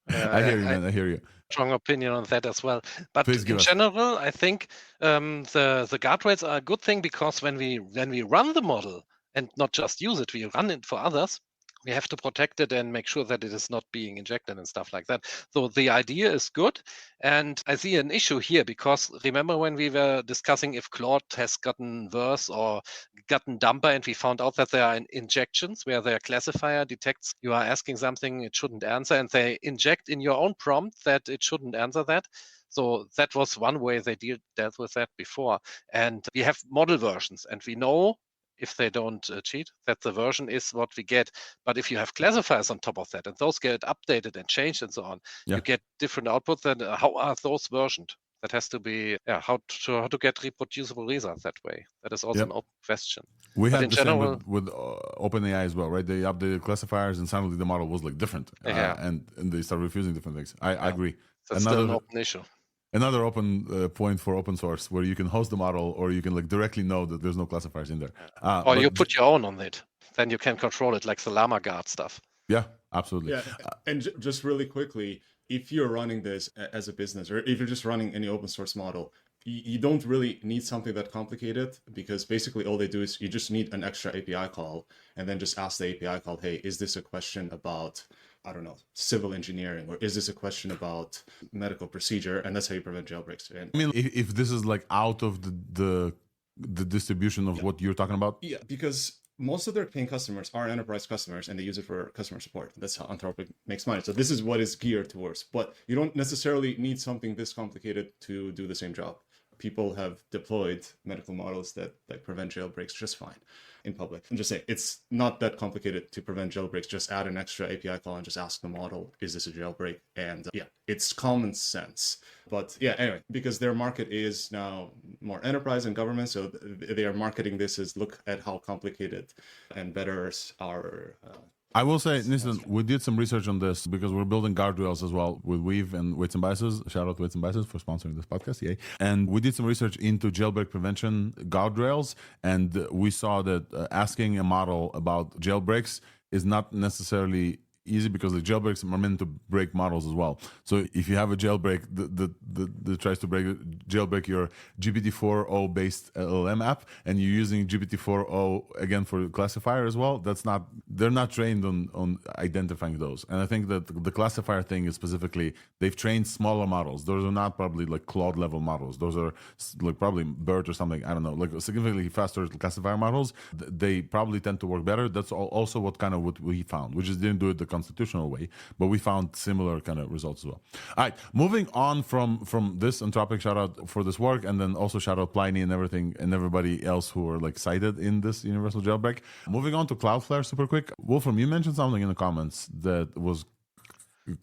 I hear you, man. I hear you. Strong opinion on that as well. But Please in general, I think the guardrails are a good thing, because when we run the model and not just use it, we run it for others. We have to protect it and make sure that it is not being injected and stuff like that. So the idea is good. And I see an issue here, because remember when we were discussing if Claude has gotten worse or gotten dumber, and we found out that there are injections where their classifier detects you are asking something it shouldn't answer, and they inject in your own prompt that it shouldn't answer that. So that was one way they dealt with that before. And we have model versions, and we know, if they don't cheat, that the version is what we get. But if you have classifiers on top of that, and those get updated and changed and so on, you get different outputs. Then how are those versioned? That has to be how to get reproducible results that way. That is also an open question. We had the same with OpenAI as well, right? They updated classifiers, and suddenly the model was like different, and they start refusing different things. I agree. That's still an open issue. Another open point for open source, where you can host the model, or you can like directly know that there's no classifiers in there. Or you put your own on it. Then you can control it, like the Llama Guard stuff. Yeah, absolutely. Yeah, and just really quickly, if you're running this as a business, or if you're just running any open source model, you don't really need something that complicated, because basically all they do is you just need an extra API call, and then just ask the API call, hey, is this a question about, I don't know, civil engineering, or is this a question about medical procedure? And that's how you prevent jailbreaks. And I mean, if this is like out of the distribution of what you're talking about? Yeah, because most of their paying customers are enterprise customers, and they use it for customer support. That's how Anthropic makes money. So this is what is geared towards. But you don't necessarily need something this complicated to do the same job. People have deployed medical models that prevent jailbreaks just fine in public. I'm just saying, it's not that complicated to prevent jailbreaks. Just add an extra API call and just ask the model, is this a jailbreak? And it's common sense. But yeah, anyway, because their market is now more enterprise and government, so they are marketing this as, look at how complicated and betters our... I will say, listen, we did some research on this, because we're building guardrails as well with Weave and Weights and Biases. Shout out to Weights and Biases for sponsoring this podcast. Yay. And we did some research into jailbreak prevention guardrails, and we saw that asking a model about jailbreaks is not necessarily easy, because the jailbreaks are meant to break models as well. So if you have a jailbreak that tries to jailbreak your GPT-4o based LLM app, and you're using GPT-4o again for classifier as well, they're not trained on identifying those. And I think that the classifier thing is specifically, they've trained smaller models. Those are not probably like Claude level models. Those are like probably BERT or something. I don't know, like significantly faster classifier models. They probably tend to work better. That's also what we found. We just didn't do it the constitutional way, but we found similar kind of results as well. All right, moving on from this, Anthropic, shout out for this work, and then also shout out Pliny and everything and everybody else who are like cited in this universal jailbreak. Moving on to Cloudflare super quick. Wolfram, you mentioned something in the comments that was...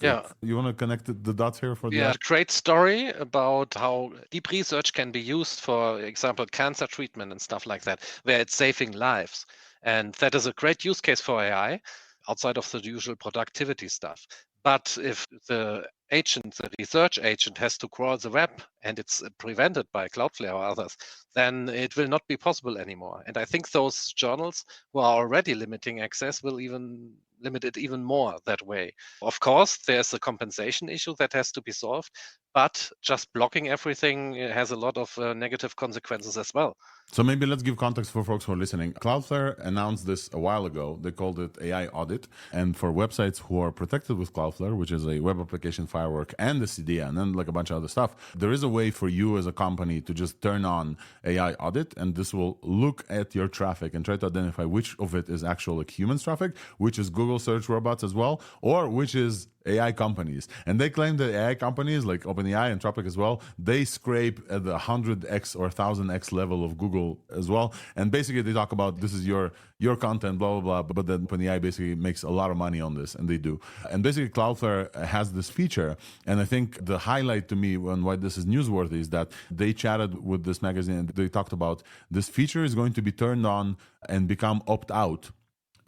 Yeah. You want to connect the dots here for the... Yeah, great story about how deep research can be used, for example, cancer treatment and stuff like that, where it's saving lives. And that is a great use case for AI, outside of the usual productivity stuff. But if the research agent has to crawl the web, and it's prevented by Cloudflare or others, then it will not be possible anymore. And I think those journals who are already limiting access will even limit it even more that way. Of course, there's a compensation issue that has to be solved, but just blocking everything has a lot of negative consequences as well. So maybe let's give context for folks who are listening. Cloudflare announced this a while ago. They called it AI audit. And for websites who are protected with Cloudflare, which is a web application firewall and the CDN and like a bunch of other stuff, there is a way for you as a company to just turn on AI audit, and this will look at your traffic and try to identify which of it is actual like human traffic, which is Google search robots as well, or which is AI companies. And they claim that AI companies like OpenAI and Anthropic as well, they scrape at the 100x or 1000x level of Google as well. And basically they talk about this is your content, blah, blah, blah. But then OpenAI basically makes a lot of money on this, and they do. And basically Cloudflare has this feature. And I think the highlight to me and why this is newsworthy is that they chatted with this magazine and they talked about this feature is going to be turned on and become opt-out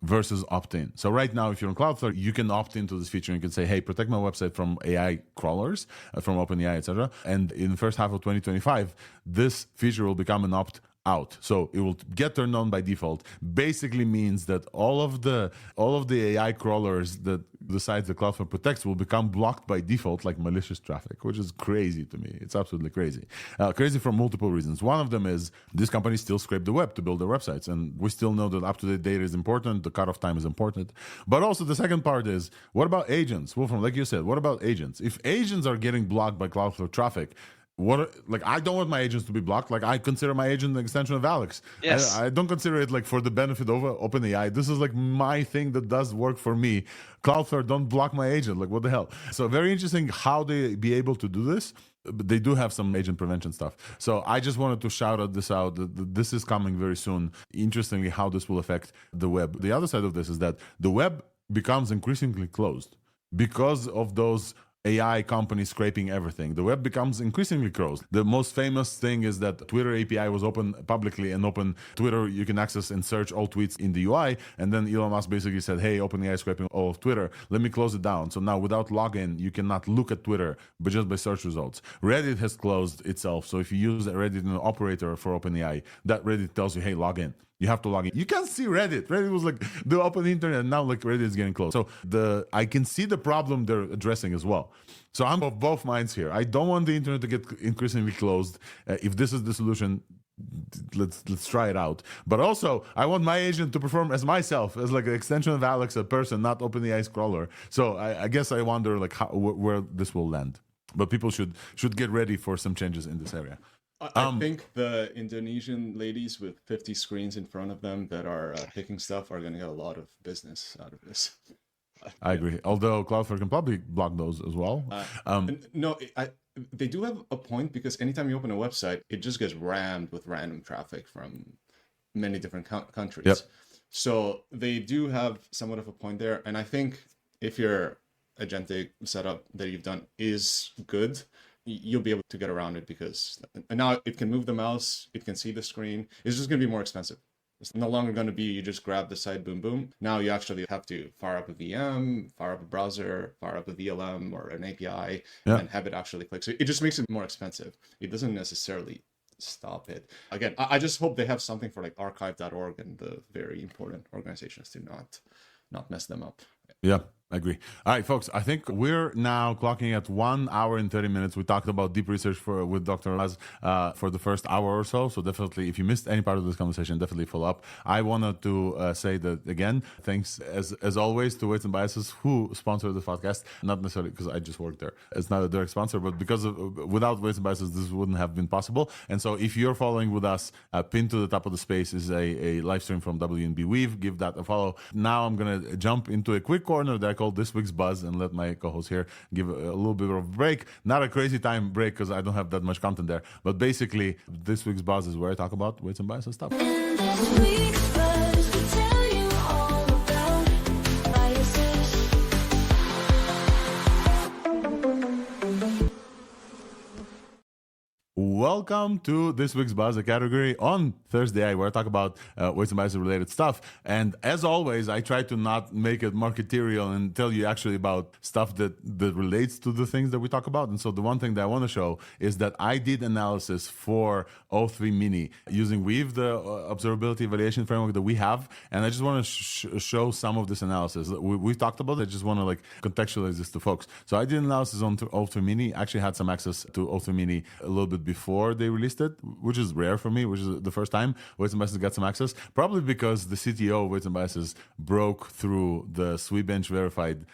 versus opt-in. So right now, if you're on Cloudflare, you can opt into this feature. You can say, hey, protect my website from AI crawlers, from OpenAI, etc. And in the first half of 2025, this feature will become an opt-out. So it will get turned on by default. Basically means that all of the AI crawlers that the sites that Cloudflare protects will become blocked by default, like malicious traffic, which is crazy to me. It's absolutely crazy. Crazy for multiple reasons. One of them is these companies still scrape the web to build their websites, and we still know that up-to-date data is important. The cutoff time is important. But also the second part is, what about agents? Wolfram, like you said, what about agents? If agents are getting blocked by Cloudflare traffic, I don't want my agents to be blocked. Like, I consider my agent an extension of Alex. Yes. I don't consider it like for the benefit of OpenAI. This is like my thing that does work for me. Cloudflare, don't block my agent. Like, what the hell? So very interesting how they be able to do this. But they do have some agent prevention stuff. So I just wanted to shout out this out. This is coming very soon. Interestingly, how this will affect the web. The other side of this is that the web becomes increasingly closed because of those AI companies scraping everything. The web becomes increasingly closed. The most famous thing is that Twitter API was open publicly, and open Twitter you can access and search all tweets in the UI. And then Elon Musk basically said, hey, OpenAI is scraping all of Twitter. Let me close it down. So now without login, you cannot look at Twitter, but just by search results. Reddit has closed itself. So if you use a Reddit an operator for OpenAI, that Reddit tells you, hey, log in. You have to log in. You can't see Reddit. Reddit was like the open internet, and now like Reddit is getting closed. So I can see the problem they're addressing as well. So I'm of both minds here. I don't want the internet to get increasingly closed. If this is the solution, let's try it out. But also, I want my agent to perform as myself, as like an extension of Alex, a person, not OpenAI's crawler. So I guess I wonder like where this will land. But people should get ready for some changes in this area. I think the Indonesian ladies with 50 screens in front of them that are picking stuff are going to get a lot of business out of this. I agree. Although Cloudflare can probably block those as well. No, they do have a point, because anytime you open a website, it just gets rammed with random traffic from many different countries. Yep. So they do have somewhat of a point there. And I think if your agentic setup that you've done is good, you'll be able to get around it, because now it can move the mouse, it can see the screen. It's just going to be more expensive. It's no longer going to be you just grab the site, boom, boom. Now you actually have to fire up a VM, fire up a browser, fire up a VLM or an API, and have it actually click. So it just makes it more expensive. It doesn't necessarily stop it. Again, I just hope they have something for like archive.org and the very important organizations to not mess them up. Yeah, I agree. All right, folks, I think we're now clocking at 1 hour and 30 minutes. We talked about deep research with Dr. Laz for the first hour or so. So definitely, if you missed any part of this conversation, definitely follow up. I wanted to say that, again, thanks as always to Weights and Biases, who sponsored this podcast. Not necessarily because I just worked there. It's not a direct sponsor, but because without Weights and Biases, this wouldn't have been possible. And so if you're following with us, pinned to the top of the space is a live stream from WNB Weave. Give that a follow. Now I'm going to jump into a quick corner that I call This Week's Buzz and let my co-host here give a little bit of a break. Not a crazy time break because I don't have that much content there. But basically, This Week's Buzz is where I talk about weights and biases stuff. welcome to this week's Buzz, a category on ThursdAI where I talk about weights and biases related stuff. And as always, I try to not make it marketerial and tell you actually about stuff that relates to the things that we talk about. And so the one thing that I want to show is that I did analysis for o3-mini using Weave, the observability evaluation framework that we have. And I just want to show some of this analysis. We've talked about it. I just want to contextualize this to folks. So I did analysis on o3-mini. Actually had some access to o3-mini a little bit before they released it, which is rare for me, which is the first time Weights and Biases got some access, probably because the CTO of Weights and Biases broke through the SweBench verified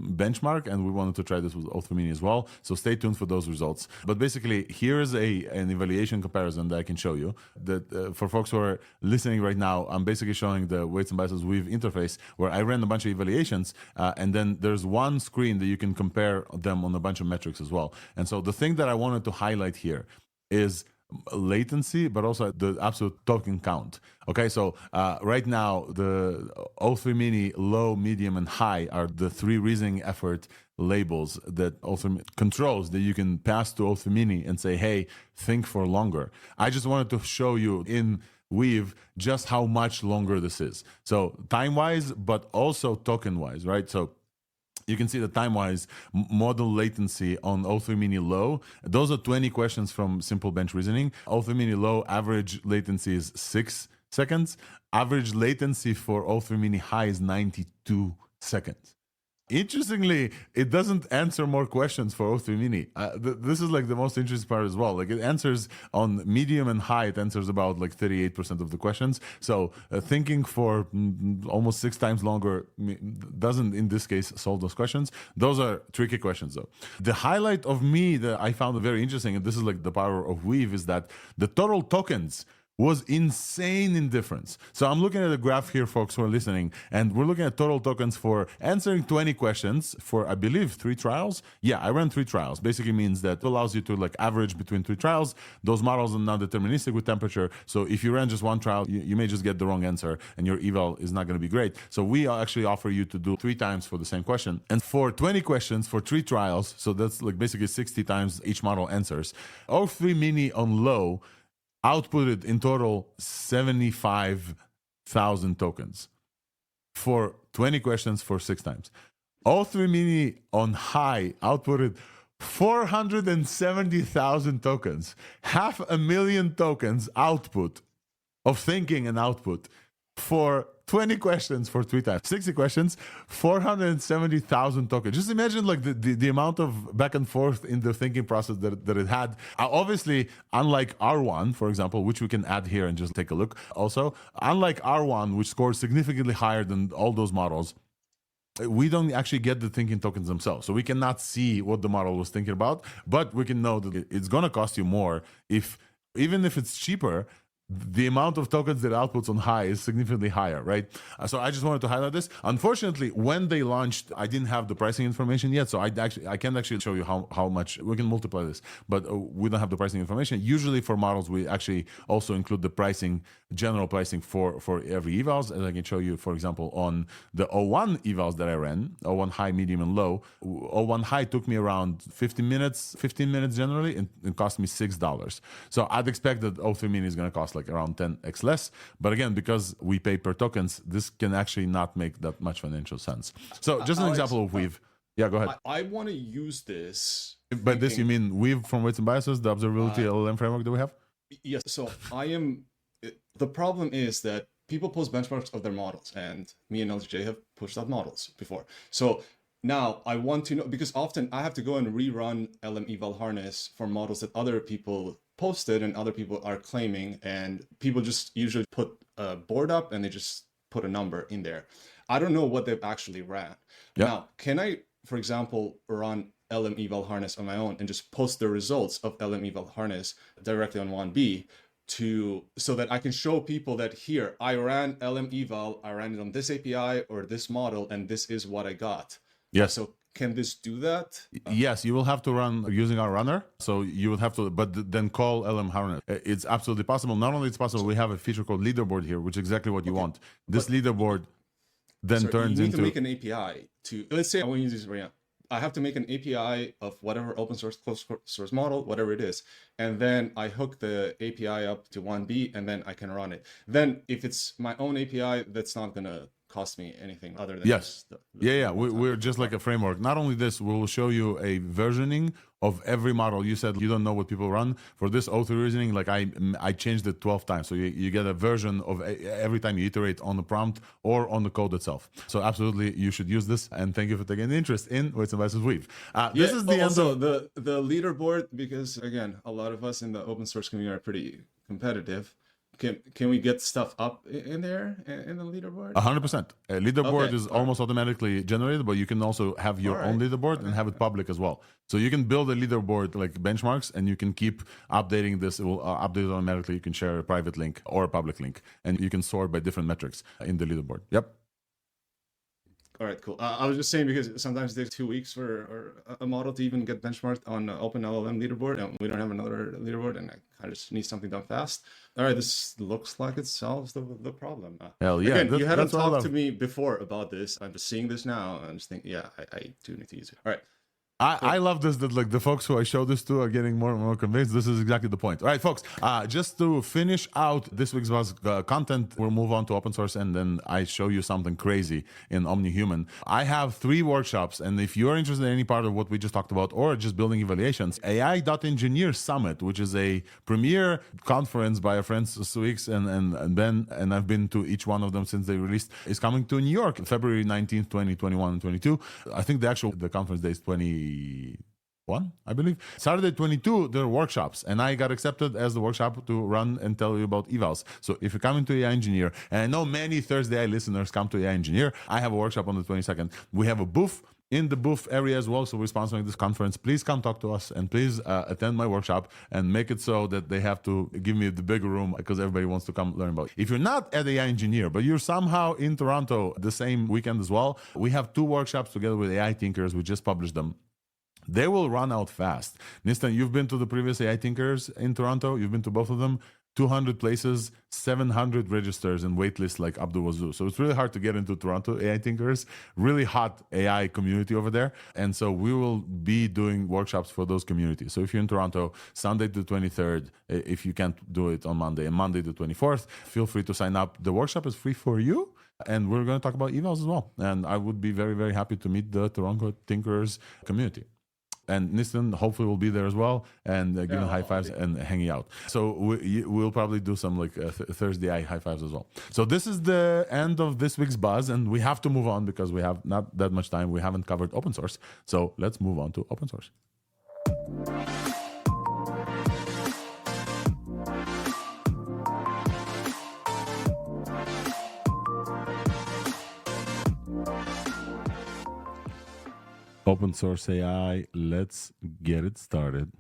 benchmark, and we wanted to try this with o3-mini as well. So stay tuned for those results. But basically, here's an evaluation comparison that I can show you. That for folks who are listening right now, I'm basically showing the Weights and Biases Weave interface where I ran a bunch of evaluations, and then there's one screen that you can compare them on a bunch of metrics as well. And so the thing that I wanted to highlight here is latency, but also the absolute token count. Okay, so right now the o3-mini low, medium, and high are the three reasoning effort labels that o3 controls that you can pass to o3-mini and say, hey, think for longer. I just wanted to show you in Weave just how much longer this is. So time-wise, but also token-wise, right? So you can see the time-wise model latency on o3-mini low. Those are 20 questions from simple bench reasoning. o3-mini low average latency is 6 seconds. Average latency for o3-mini high is 92 seconds. Interestingly, it doesn't answer more questions for o3-mini. This is the most interesting part as well. It answers on medium and high, it answers about 38% of the questions. So thinking for almost 6 times longer doesn't, in this case, solve those questions. Those are tricky questions, though. The highlight of me that I found very interesting, and this is the power of Weave, is that the total tokens was insane in difference. So I'm looking at a graph here, folks who are listening, and we're looking at total tokens for answering 20 questions for, I believe, 3 trials. Yeah, I ran 3 trials. Basically means that it allows you to average between 3 trials. Those models are not deterministic with temperature. So if you ran just 1 trial, you may just get the wrong answer and your eval is not going to be great. So we actually offer you to do 3 times for the same question. And for 20 questions for 3 trials, so that's basically 60 times each model answers. o3-mini on low outputted in total 75,000 tokens for 20 questions for 6 times. o3-mini on high outputted 470,000 tokens, 500,000 tokens output of thinking and output for 20 questions for 3 times. 60 questions, 470,000 tokens. Just imagine the amount of back and forth in the thinking process that it had. Obviously, unlike R1, for example, which we can add here and just take a look also, unlike R1, which scores significantly higher than all those models, we don't actually get the thinking tokens themselves. So we cannot see what the model was thinking about, but we can know that it's going to cost you more even if it's cheaper. The amount of tokens that outputs on high is significantly higher, right? So I just wanted to highlight this. Unfortunately, when they launched, I didn't have the pricing information yet, so I can't actually show you how much. We can multiply this, but we don't have the pricing information. Usually for models, we actually also include the pricing, general pricing for every evals, as I can show you, for example, on the O1 evals that I ran, O1 high, medium, and low. O1 high took me around 15 minutes generally, and it cost me $6. So I'd expect that o3-mini is going to cost around 10x less. But again, because we pay per tokens, this can actually not make that much financial sense. So just an example of Weave. Yeah, go ahead. I want to use this. By this, you mean Weave from Weights and Biases, the observability LLM framework that we have? Yes. So the problem is that people post benchmarks of their models, and me and LJ have pushed out models before. So now I want to know, because often I have to go and rerun LM eval harness for models that other people posted and other people are claiming, and people just usually put a board up and they just put a number in there. I don't know what they've actually ran. Yeah. Now, can I, for example, run LM eval harness on my own and just post the results of LM eval harness directly on 1B so that I can show people that here, I ran LM eval, I ran it on this API or this model, and this is what I got. Yes. So can this do that? Yes, you will have to run using our runner. So you would have to, but then call LM harness. It's absolutely possible. Not only it's possible, we have a feature called leaderboard here, which is exactly what you want. This leaderboard then turns you need into... to make an API to, let's say I want to use this right now. I have to make an API of whatever open source, closed source model, whatever it is. And then I hook the API up to 1B and then I can run it. Then if it's my own API, that's not going to cost me anything other than Yes. the We're just like a framework. Not only this, we'll show you a versioning of every model. You said you don't know what people run. For this O3 reasoning, like I changed it 12 times. So you get a version of every time you iterate on the prompt or on the code itself. So absolutely, you should use this. And thank you for taking an interest in Weights and Biases Weave. This is the also end of the leaderboard, because again, a lot of us in the open source community are pretty competitive. Can we get stuff up in there in the leaderboard? 100%. Leaderboard Okay, is almost automatically generated, but you can also have your own leaderboard and have it public as well. So you can build a leaderboard like benchmarks, and you can keep updating this. It will update automatically. You can share a private link or a public link, and you can sort by different metrics in the leaderboard. Yep. All right, cool. I was just saying because sometimes it takes 2 weeks for a model to even get benchmarked on OpenLLM leaderboard, and we don't have another leaderboard, and I kind of just need something done fast. All right, this looks like it solves the problem. Hell yeah. Again, you hadn't talked to me before about this. I'm just seeing this now, and I'm just thinking, yeah, I do need to use it. All right. I love this, that like the folks who I show this to are getting more and more convinced. This is exactly the point. All right, folks, just to finish out this week's Buzz content, we'll move on to open source, and then I show you something crazy in OmniHuman. I have 3 workshops, and if you're interested in any part of what we just talked about or just building evaluations, AI.Engineer Summit, which is a premier conference by our friends Suix and Ben, and I've been to each one of them since they released, is coming to New York, February 19th, 2021 and 22. I think the conference day is 21, I believe. Saturday 22, there are workshops, and I got accepted as the workshop to run and tell you about evals. So if you're coming to AI Engineer, and I know many ThursdAI listeners come to AI Engineer, I have a workshop on the 22nd. We have a booth in the booth area as well, so we're sponsoring this conference. Please come talk to us, and please attend my workshop and make it so that they have to give me the bigger room because everybody wants to come learn about it. If you're not at AI Engineer, but you're somehow in Toronto the same weekend as well, we have 2 workshops together with AI Thinkers. We just published them. They will run out fast. Nistan, you've been to the previous AI Thinkers in Toronto. You've been to both of them. 200 places, 700 registers, and waitlist like Abdul Wazoo. So it's really hard to get into Toronto AI Thinkers. Really hot AI community over there. And so we will be doing workshops for those communities. So if you're in Toronto, Sunday the 23rd, if you can't do it on Monday, and Monday the 24th, feel free to sign up. The workshop is free for you. And we're going to talk about evals as well. And I would be very, very happy to meet the Toronto Thinkers community. And Nistan hopefully will be there as well, and giving high fives and hanging out. So we'll probably do some like ThursdAI high fives as well. So this is the end of this week's Buzz, and we have to move on because we have not that much time. We haven't covered open source. So let's move on to open source. Open source AI, let's get it started.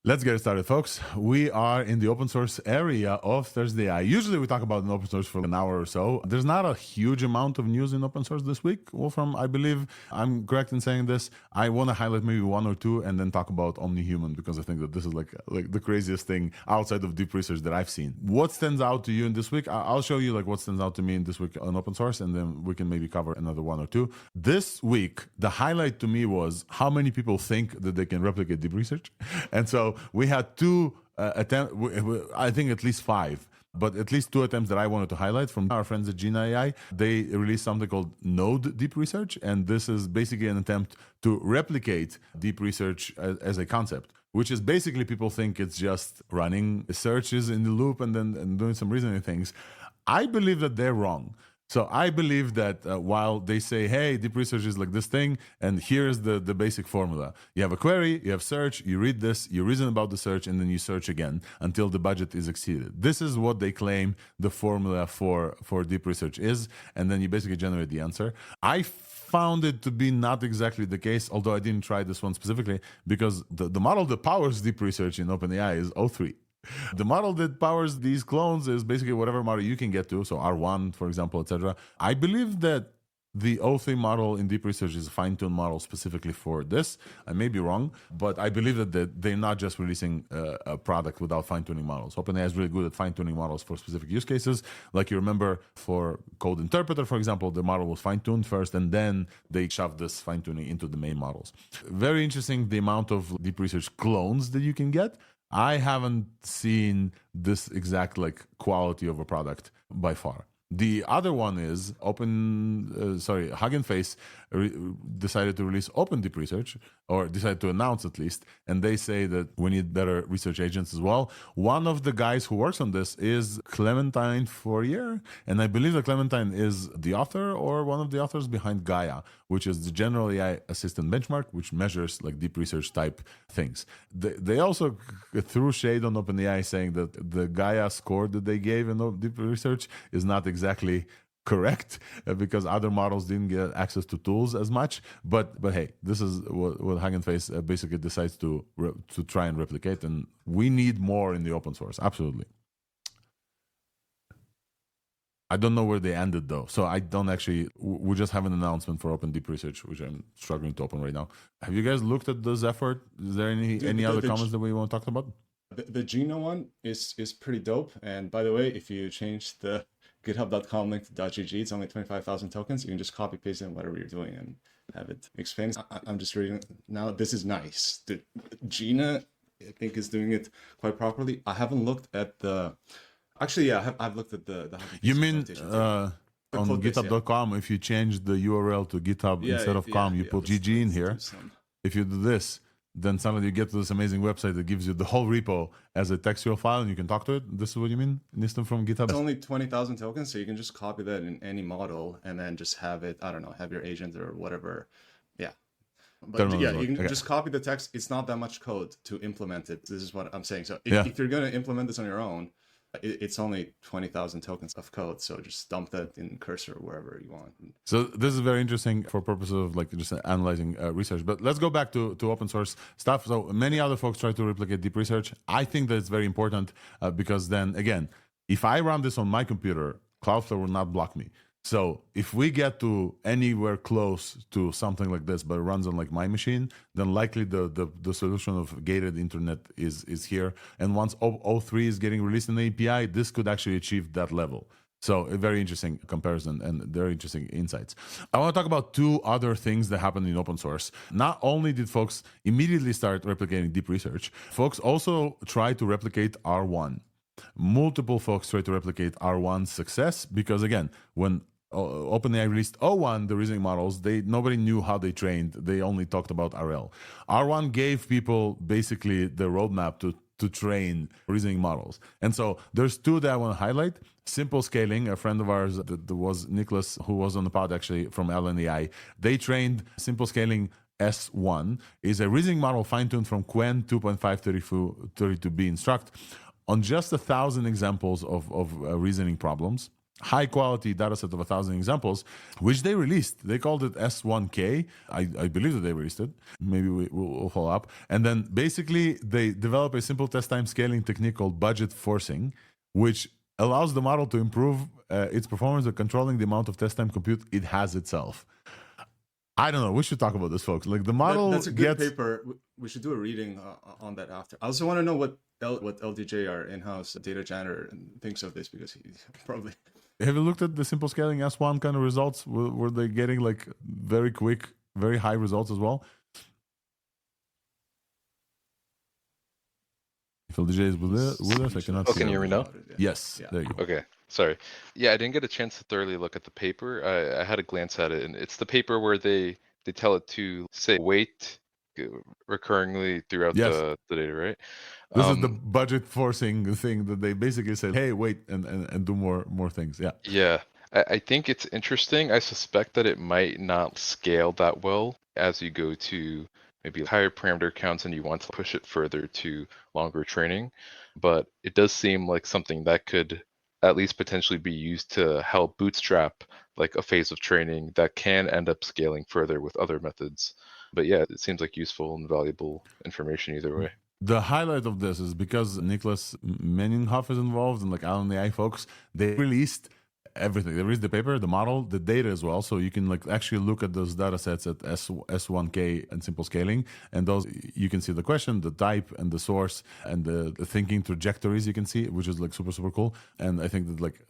Let's get started, folks. We are in the open source area of ThursdAI. Usually we talk about an open source for an hour or so. There's not a huge amount of news in open source this week. Wolfram, I believe I'm correct in saying this. I want to highlight maybe 1 or 2 and then talk about OmniHuman, because I think that this is like the craziest thing outside of deep research that I've seen. What stands out to you in this week? I'll show you like what stands out to me in this week on open source, and then we can maybe cover another 1 or 2. This week, the highlight to me was how many people think that they can replicate deep research. And so we had 2 attempts, I think at least 5, but at least 2 attempts that I wanted to highlight from our friends at Gemini. They released something called Node Deep Research, and this is basically an attempt to replicate deep research as a concept, which is basically people think it's just running searches in the loop and then doing some reasoning things. I believe that they're wrong. So I believe that while they say, hey, deep research is like this thing, and here's the basic formula. You have a query, you have search, you read this, you reason about the search, and then you search again until the budget is exceeded. This is what they claim the formula for deep research is, and then you basically generate the answer. I found it to be not exactly the case, although I didn't try this one specifically, because the model that powers deep research in OpenAI is o3. The model that powers these clones is basically whatever model you can get to, so R1, for example, etc. I believe that the O3 model in deep research is a fine-tuned model specifically for this. I may be wrong, but I believe that they're not just releasing a product without fine-tuning models. OpenAI is really good at fine-tuning models for specific use cases. Like you remember for code interpreter, for example, the model was fine-tuned first, and then they shoved this fine-tuning into the main models. Very interesting, the amount of deep research clones that you can get. I haven't seen this exact like quality of a product by far. The other one is Hugging Face decided to release Open Deep Research, or decided to announce at least, and they say that we need better research agents as well. One of the guys who works on this is Clementine Fourier, and I believe that Clementine is the author or one of the authors behind Gaia, which is the general AI assistant benchmark, which measures like deep research type things. They also threw shade on OpenAI, saying that the Gaia score that they gave in deep research is not exactly correct because other models didn't get access to tools as much. But hey, this is what Hugging Face basically decides to try and replicate, and we need more in the open source. Absolutely. I don't know where they ended though, so I don't actually. We just have an announcement for Open Deep Research, which I'm struggling to open right now. Have you guys looked at this effort? Is there any other comments that we want to talk about? The Gina one is pretty dope. And by the way, if you change the github.com link to .gg, it's only 25,000 tokens. You can just copy paste it in whatever you're doing and have it explained. I'm just reading it now. This is nice. The Gina, I think, is doing it quite properly. I haven't looked at the. Actually, yeah, I've looked at the you mean on github.com, if you change the URL to GitHub instead of com, you put GG in here. If you do this, then suddenly you get to this amazing website that gives you the whole repo as a textual file and you can talk to it. This is what you mean, Nistan, from GitHub? It's only 20,000 tokens, so you can just copy that in any model and then just have it, I don't know, have your agent or whatever. Yeah. But yeah, you can just copy the text. It's not that much code to implement it. This is what I'm saying. So if you're going to implement this on your own, it's only 20,000 tokens of code, so just dump that in Cursor or wherever you want. So this is very interesting for purposes of like just analyzing research. But let's go back to open source stuff. So many other folks try to replicate deep research. I think that it's very important because then again, if I run this on my computer, Cloudflare will not block me. So if we get to anywhere close to something like this, but it runs on like my machine, then likely the solution of gated internet is here. And once O3 is getting released in the API, this could actually achieve that level. So a very interesting comparison and very interesting insights. I want to talk about two other things that happened in open source. Not only did folks immediately start replicating deep research, folks also tried to replicate R1. Multiple folks tried to replicate R1's success because, again, when OpenAI released O1, the reasoning models, nobody knew how they trained. They only talked about RL. R1 gave people basically the roadmap to train reasoning models. And so there's two that I want to highlight. Simple Scaling, a friend of ours that was Nicholas, who was on the pod actually from LNAI, they trained Simple Scaling S1, is a reasoning model fine-tuned from Qwen 2.532b instruct on just 1,000 examples of reasoning problems. High quality data set of 1,000 examples, which they released. They called it S1K. I believe that they released it. Maybe we'll follow up. And then basically they develop a simple test time scaling technique called budget forcing, which allows the model to improve its performance of controlling the amount of test time compute it has itself. I don't know. We should talk about this, folks. Like the model that's a good paper. We should do a reading on that after. I also want to know what LDJ, our in-house data janitor, thinks of this, because he probably... Have you looked at the simple scaling S1 kind of results? Were they getting like very quick, very high results as well? If LDJ is with us, I cannot see. Can you hear me now? Yes, Yeah. there you go. Okay, sorry. Yeah, I didn't get a chance to thoroughly look at the paper. I had a glance at it, and it's the paper where they tell it to say wait recurringly throughout the data, right? This is the budget forcing thing that they basically said, hey, wait, and do more things. Yeah. Yeah, I think it's interesting. I suspect that it might not scale that well as you go to maybe higher parameter counts and you want to push it further to longer training. But it does seem like something that could at least potentially be used to help bootstrap like a phase of training that can end up scaling further with other methods. But yeah, it seems like useful and valuable information either way. The highlight of this is because Nicholas Meninghoff is involved and like LNAI folks, they released everything. There is the paper, the model, the data as well. So you can like actually look at those data sets at S1K and simple scaling. And those, you can see the question, the type and the source and the thinking trajectories you can see, which is like super, super cool. And I think that like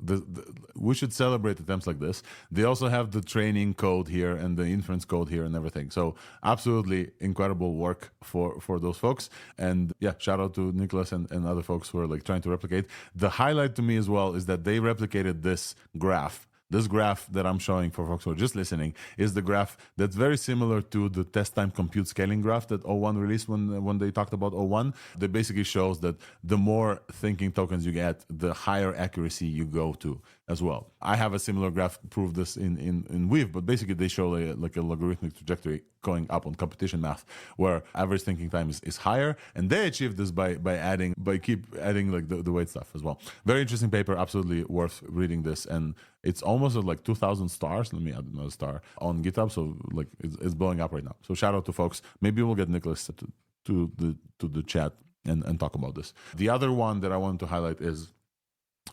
we should celebrate attempts like this. They also have the training code here and the inference code here and everything. So absolutely incredible work for those folks. And yeah, shout out to Nicholas and other folks who are like trying to replicate. The highlight to me as well is that they replicated this graph. This graph that I'm showing for folks who are just listening is the graph that's very similar to the test time compute scaling graph that O1 released when they talked about O1. That basically shows that the more thinking tokens you get, the higher accuracy you go to as well. I have a similar graph, prove this in Weave, but basically they show like a logarithmic trajectory going up on competition math, where average thinking time is higher, and they achieve this by keep adding like the weight stuff as well. Very interesting paper, absolutely worth reading this, and it's almost at like 2,000 stars. Let me add another star on GitHub, so like it's blowing up right now. So shout out to folks. Maybe we'll get Nicholas to the chat and talk about this. The other one that I wanted to highlight is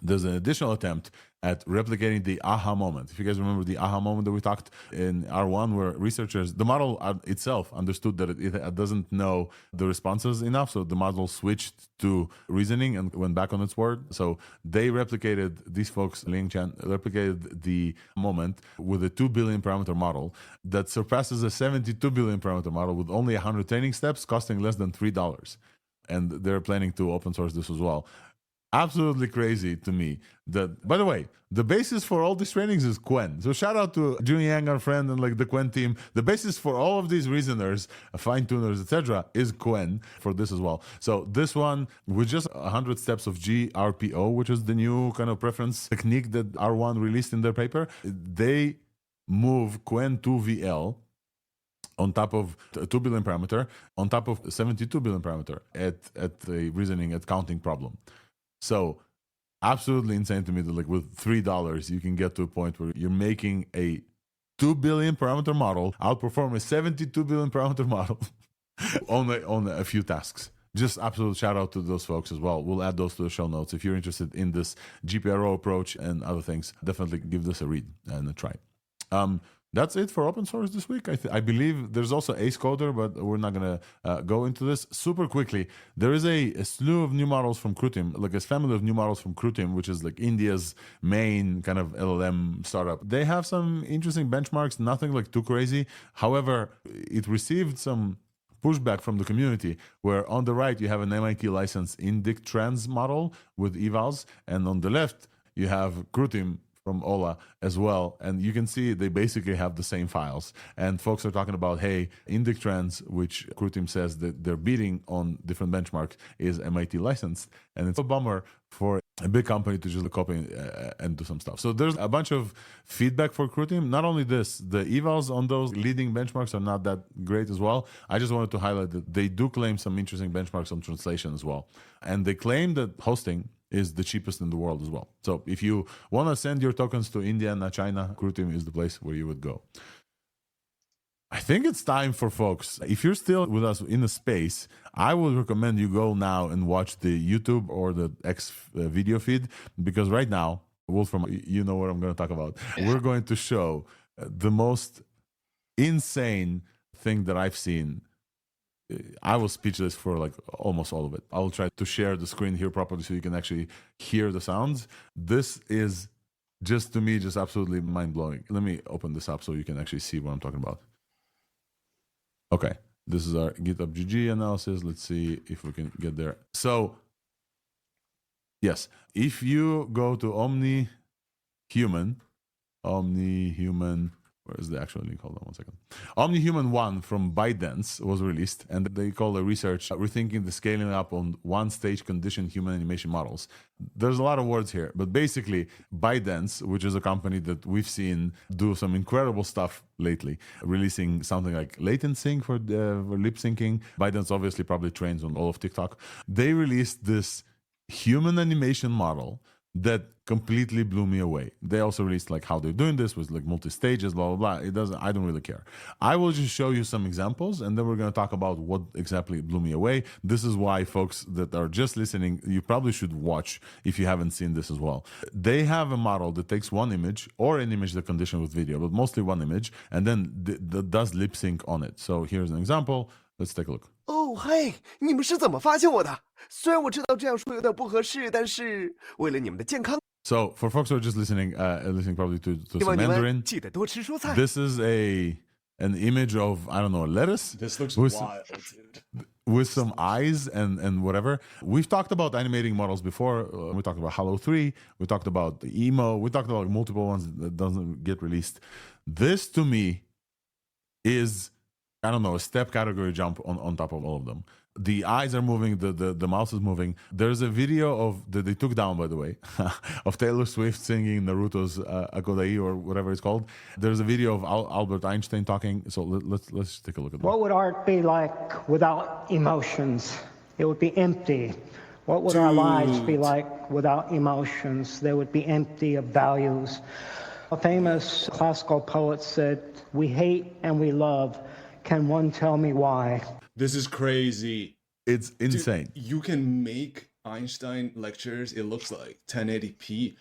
there's an additional attempt at replicating the aha moment. If you guys remember the aha moment that we talked in R1, where researchers, the model itself understood that it doesn't know the responses enough, so the model switched to reasoning and went back on its word. So they replicated, these folks, Ling Chan, replicated the moment with a 2 billion parameter model that surpasses a 72 billion parameter model with only 100 training steps, costing less than $3. And they're planning to open source this as well. Absolutely crazy to me. That, by the way, the basis for all these trainings is Quen. So shout out to Jun Yang, our friend, and like the Quen team. The basis for all of these reasoners, fine tuners, etc., is Quen for this as well. So this one with just 100 steps of GRPO, which is the new kind of preference technique that R1 released in their paper, they move Quen 2VL on top of 2 billion parameter, on top of 72 billion parameter at the reasoning, at counting problem. So absolutely insane to me that like with $3 you can get to a point where you're making a 2 billion parameter model outperform a 72 billion parameter model on a few tasks. Just absolute shout out to those folks as well. We'll add those to the show notes. If you're interested in this GPRO approach and other things, definitely give this a read and a try. That's it for open source this week. I believe there's also Ace Coder, but we're not going to go into this. Super quickly, there is a slew of new models from Krutim, like a family of new models from Krutim, which is like India's main kind of LLM startup. They have some interesting benchmarks, nothing like too crazy. However, it received some pushback from the community, where on the right you have an MIT licensed IndicTrans model with evals, and on the left you have Krutim from Ola as well, and you can see they basically have the same files. And folks are talking about, hey, IndicTrans, which Krutim says that they're beating on different benchmarks, is MIT licensed, and it's a bummer for a big company to just copy and do some stuff. So there's a bunch of feedback for Krutim. Not only this, the evals on those leading benchmarks are not that great as well. I just wanted to highlight that they do claim some interesting benchmarks on translation as well, and they claim that hosting is the cheapest in the world as well. So if you want to send your tokens to India, not China, Krutim is the place where you would go. I think it's time for folks. If you're still with us in the space, I would recommend you go now and watch the YouTube or the X video feed, because right now, Wolfram, you know what I'm going to talk about. Yeah. We're going to show the most insane thing that I've seen. I was speechless for like almost all of it. I'll try to share the screen here properly so you can actually hear the sounds. This is just, to me, just absolutely mind-blowing. Let me open this up so you can actually see what I'm talking about. Okay, this is our GitHub GG analysis. Let's see if we can get there. So, yes, if you go to OmniHuman, where's the actual link? Hold on one second. OmniHuman 1 from ByteDance was released, and they call the research rethinking the scaling up on one-stage conditioned human animation models. There's a lot of words here, but basically ByteDance, which is a company that we've seen do some incredible stuff lately, releasing something like latent sync for lip syncing. ByteDance obviously probably trains on all of TikTok. They released this human animation model that completely blew me away. They also released like how they're doing this with like multi-stages, blah, blah, blah. I don't really care. I will just show you some examples and then we're going to talk about what exactly blew me away. This is why folks that are just listening, you probably should watch if you haven't seen this as well. They have a model that takes one image or an image that conditioned with video, but mostly one image, and then does lip sync on it. So here's an example. Let's take a look. 哦嘿，你们是怎么发现我的？虽然我知道这样说有点不合适，但是为了你们的健康， So for folks who are just listening probably to 希 some 望你们 Mandarin, 记得多吃蔬菜。 this is an image of, I don't know, lettuce? This looks with, wild, dude. with some eyes and whatever. We've talked about animating models before. We talked about Halo 3. We talked about the Emo. We talked about multiple ones that doesn't get released. This to me is, I don't know, a step category jump on top of all of them. The eyes are moving, the mouse is moving. There's a video of that they took down, by the way, of Taylor Swift singing Naruto's Akodai or whatever it's called. There's a video of Albert Einstein talking. So let's take a look at that. What would art be like without emotions? It would be empty. What would our lives be like without emotions? They would be empty of values. A famous classical poet said, "We hate and we love. Can one tell me why?" This is crazy. It's insane. Dude, you can make Einstein lectures. It looks like 1080p.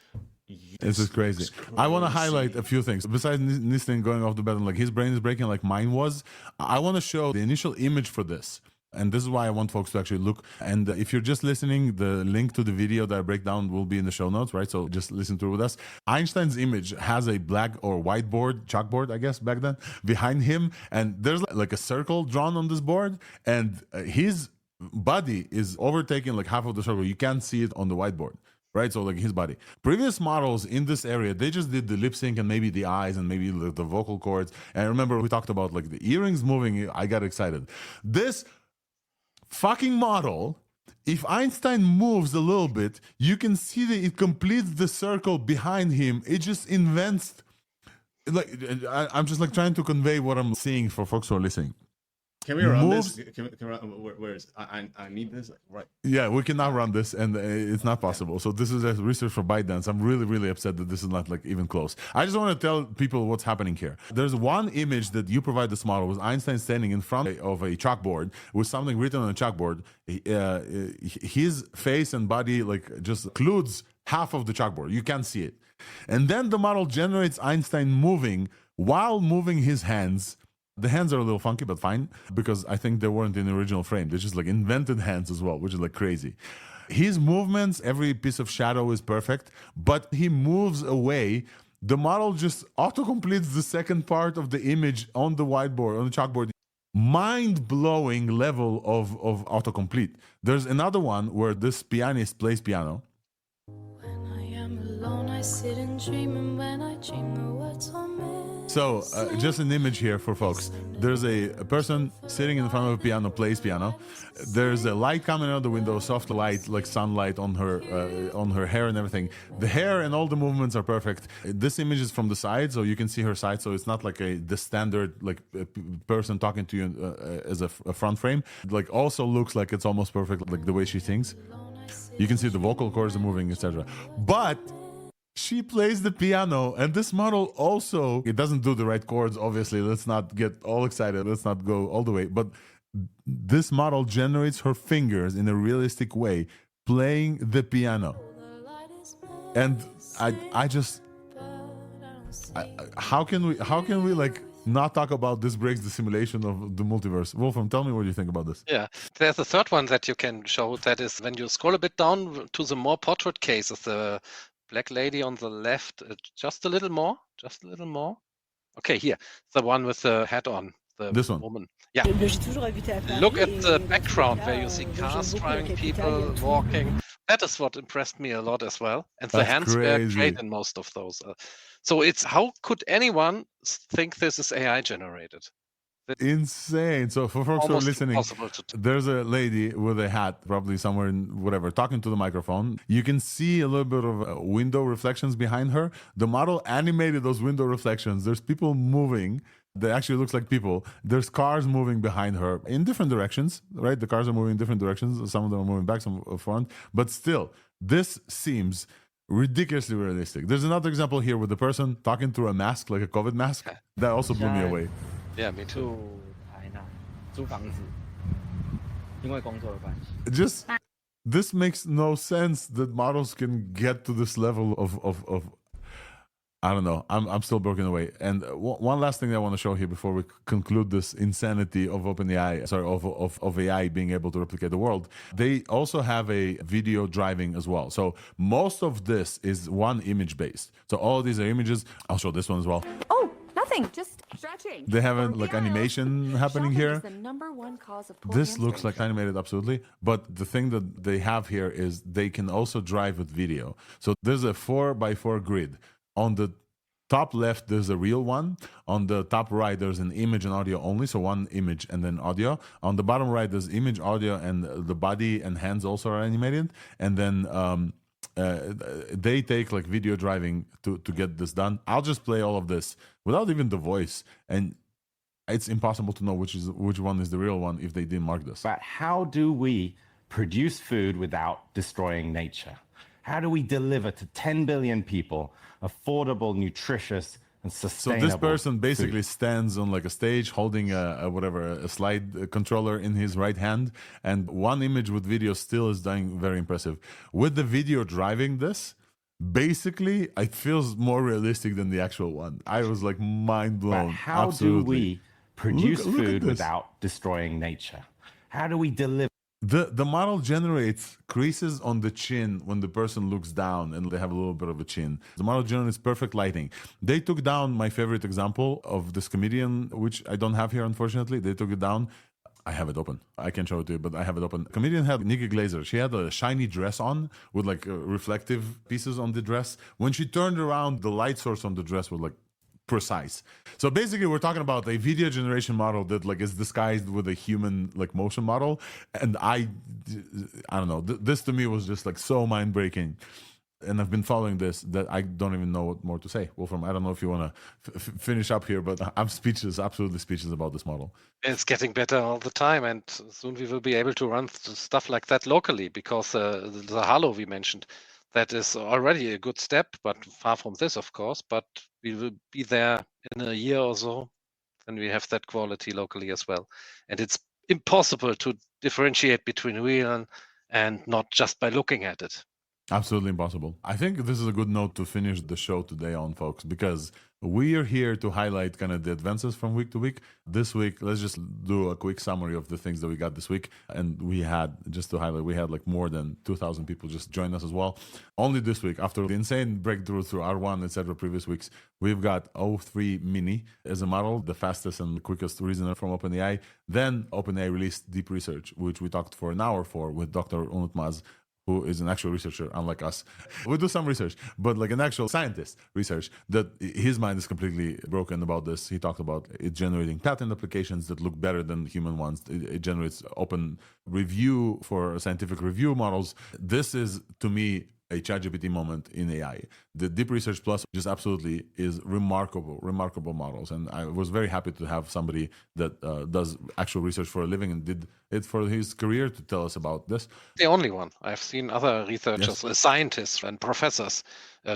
This is crazy. I want to highlight a few things. Besides Nistin going off the bed and like his brain is breaking like mine was, I want to show the initial image for this. And this is why I want folks to actually look. And if you're just listening, the link to the video that I break down will be in the show notes, right? So just listen through with us. Einstein's image has a black or whiteboard, chalkboard, I guess, back then, behind him. And there's like a circle drawn on this board. And his body is overtaking like half of the circle. You can't see it on the whiteboard. Right, so like his body. Previous models in this area, they just did the lip sync and maybe the eyes and maybe the vocal cords. And remember, we talked about like the earrings moving. I got excited. This fucking model, if Einstein moves a little bit, you can see that it completes the circle behind him. It just invents, like, I'm just like trying to convey what I'm seeing for folks who are listening. Can we run this? Can we run, where is it? I need this, like, right? Yeah, we cannot run this, and it's not possible. So this is a research for ByteDance. I'm really, really upset that this is not like even close. I just want to tell people what's happening here. There's one image that you provide this model with Einstein standing in front of a chalkboard with something written on a chalkboard. His face and body like just occludes half of the chalkboard. You can't see it. And then the model generates Einstein moving while moving his hands. The hands are a little funky, but fine, because I think they weren't in the original frame. They're just like invented hands as well, which is like crazy. His movements, every piece of shadow is perfect, but he moves away. The model just auto-completes the second part of the image on the whiteboard, on the chalkboard. Mind-blowing level of autocomplete. There's another one where this pianist plays piano. When I am alone, I sit and dream, and when I dream, the words are missing. So, just an image here for folks. There's a person sitting in front of a piano, plays piano. There's a light coming out the window, soft light, like sunlight on her hair and everything. The hair and all the movements are perfect. This image is from the side, so you can see her side. So it's not like the standard like person talking to you as a front frame. Like also looks like it's almost perfect, like the way she sings. You can see the vocal cords are moving, etc. But she plays the piano, and this model also, it doesn't do the right chords, obviously. Let's not get all excited. Let's not go all the way. But this model generates her fingers in a realistic way, playing the piano. And how can we like not talk about this breaks the simulation of the multiverse? Wolfram, tell me what you think about this. Yeah, there's a third one that you can show. That is when you scroll a bit down to the more portrait cases, the black lady on the left, just a little more. Okay, here, the one with the hat on, this one. woman. Yeah. Look at the background where you see cars driving, people walking. That is what impressed me a lot as well. And the hands were great in most of those. So it's, how could anyone think this is AI generated? Insane. So for folks who are listening, there's a lady with a hat, probably somewhere in whatever, talking to the microphone. You can see a little bit of window reflections behind her. The model animated those window reflections. There's people moving. That actually looks like people. There's cars moving behind her in different directions, right? The cars are moving in different directions. Some of them are moving back, some front. But still, this seems ridiculously realistic. There's another example here with the person talking through a mask, like a COVID mask. That also blew me away. Yeah, me too. 住台南，租房子，因为工作的关系。 Just this makes no sense that models can get to this level of I don't know. I'm still broken away. And one last thing I want to show here before we conclude this insanity of OpenAI, sorry, of AI being able to replicate the world. They also have a video driving as well. So most of this is one image based. So all of these are images. I'll show this one as well. Oh, nothing. Just stretching. They have like animation happening Shopping here. is the number one cause of poor This looks hamstring. like animated, absolutely. But the thing that they have here is they can also drive with video. So there's a 4x4 grid. On the top left, there's a real one. On the top right, there's an image and audio only. So one image and then audio. On the bottom right, there's image, audio, and the body and hands also are animated. And then they take like video driving to get this done. I'll just play all of this without even the voice. And it's impossible to know which one is the real one if they didn't mark this. But how do we produce food without destroying nature? How do we deliver to 10 billion people affordable, nutritious, and So sustainable this person basically food? stands on like a stage holding a slide controller in his right hand, and one image with video still is doing very impressive. With the video driving this, basically it feels more realistic than the actual one. I was like mind blown. But how Absolutely. do we produce Look at food this. without destroying nature? How do we deliver? The model generates creases on the chin when the person looks down and they have a little bit of a chin. The model generates perfect lighting. They took down my favorite example of this comedian, which I don't have here, unfortunately. They took it down. I have it open. I can show it to you, but I have it open. Comedian had Nikki Glaser. She had a shiny dress on with like reflective pieces on the dress. When she turned around, the light source on the dress was like precise. So basically we're talking about a video generation model that like is disguised with a human like motion model, and I don't know, this to me was just like so mind-breaking. And I've been following this that I don't even know what more to say. Wolfram, I don't know if you want to finish up here, but I'm speechless, absolutely speechless about this model. It's getting better all the time, and soon we will be able to run stuff like that locally, because the Halo we mentioned, that is already a good step, but far from this, of course. But we will be there in a year or so, and we have that quality locally as well. And it's impossible to differentiate between real and not just by looking at it. Absolutely impossible. I think this is a good note to finish the show today on, folks, because we are here to highlight kind of the advances from week to week. This week, let's just do a quick summary of the things that we got this week. And we had, just to highlight, we had like more than 2,000 people just join us as well. Only this week, after the insane breakthrough through R1, etc., previous weeks, we've got o3-mini as a model, the fastest and quickest reasoner from OpenAI. Then OpenAI released DeepResearch, which we talked for an hour for with Dr. Unutmaz, who is an actual researcher, unlike us. We do some research, but like an actual scientist research, that his mind is completely broken about this. He talked about it generating patent applications that look better than human ones. It generates open review for scientific review models. This is, to me, a ChatGPT moment in AI. The DeepResearch Plus just absolutely is remarkable models. And I was very happy to have somebody that does actual research for a living and did it for his career to tell us about this. The only one. I've seen other researchers, scientists and professors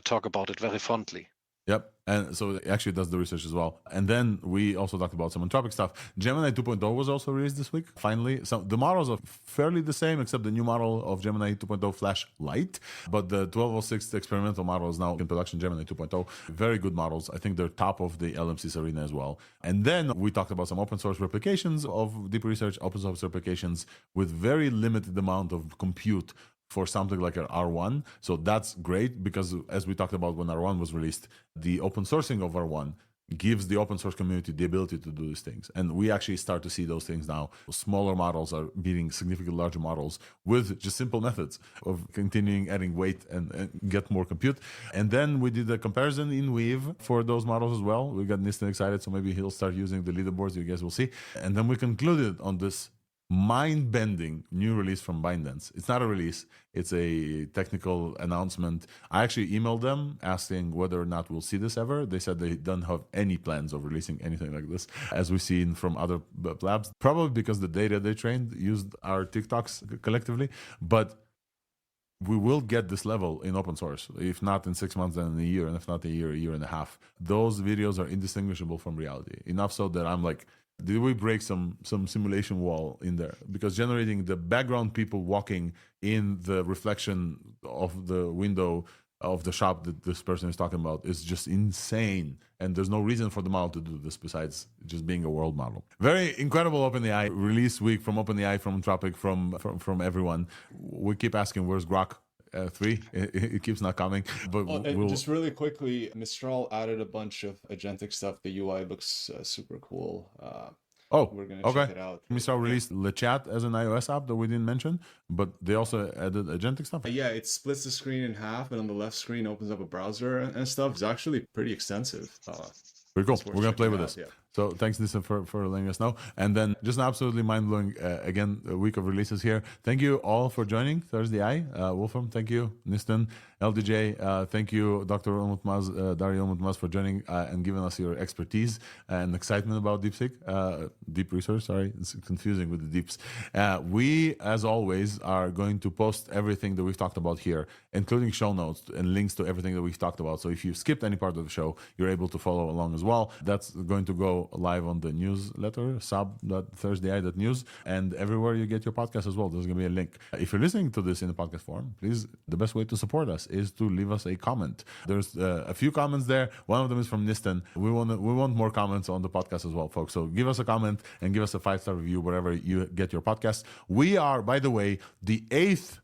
talk about it very fondly. Yep. And so it actually does the research as well. And then we also talked about some Anthropic stuff. Gemini 2.0 was also released this week, finally. So the models are fairly the same, except the new model of Gemini 2.0 Flash Lite. But the 1206 experimental model is now in production, Gemini 2.0. Very good models. I think they're top of the LMC's arena as well. And then we talked about some open source replications of DeepResearch, open source replications with very limited amount of compute for something like an R1. So that's great, because as we talked about when R1 was released, the open sourcing of R1 gives the open source community the ability to do these things. And we actually start to see those things now. Smaller models are beating significantly larger models with just simple methods of continuing adding weight and get more compute. And then we did a comparison in Weave for those models as well. We got Nistan excited, so maybe he'll start using the leaderboards. You guys will see. And then we concluded on this mind-bending new release from ByteDance. It's not a release, it's a technical announcement. I actually emailed them asking whether or not we'll see this ever. They said they don't have any plans of releasing anything like this, as we've seen from other labs, probably because the data they trained used our TikToks collectively. But we will get this level in open source. If not in 6 months, then in a year, and if not a year and a half. Those videos are indistinguishable from reality. Enough so that I'm like, did we break some simulation wall in there? Because generating the background people walking in the reflection of the window of the shop that this person is talking about is just insane. And there's no reason for the model to do this besides just being a world model. Very incredible OpenAI release week from OpenAI, from Anthropic, from everyone. We keep asking, where's Grok 3? It keeps not coming. But just really quickly, Mistral added a bunch of agentic stuff. The UI looks super cool. We're going to check it out. Mistral released Le Chat as an iOS app that we didn't mention, but they also added agentic stuff. Yeah, it splits the screen in half, and on the left screen opens up a browser and stuff. It's actually pretty extensive. Pretty cool. We're going to play with this. Yeah. So thanks, Nissan, for letting us know. And then just an absolutely mind-blowing, again, a week of releases here. Thank you all for joining ThursdAI. Wolfram, thank you. Nistan, LDJ, thank you, Dr. Unutmaz, Derya Unutmaz, for joining and giving us your expertise and excitement about deep research. Sorry, it's confusing with the deeps. We, as always, are going to post everything that we've talked about here, including show notes and links to everything that we've talked about. So if you skipped any part of the show, you're able to follow along as well. That's going to go live on the newsletter, sub.thursdai.news, and everywhere you get your podcast as well. There's going to be a link. If you're listening to this in the podcast form, please, the best way to support us is to leave us a comment. There's a few comments there. One of them is from Nistan. We want more comments on the podcast as well, folks. So give us a comment and give us a 5-star review wherever you get your podcast. We are, by the way, the 8th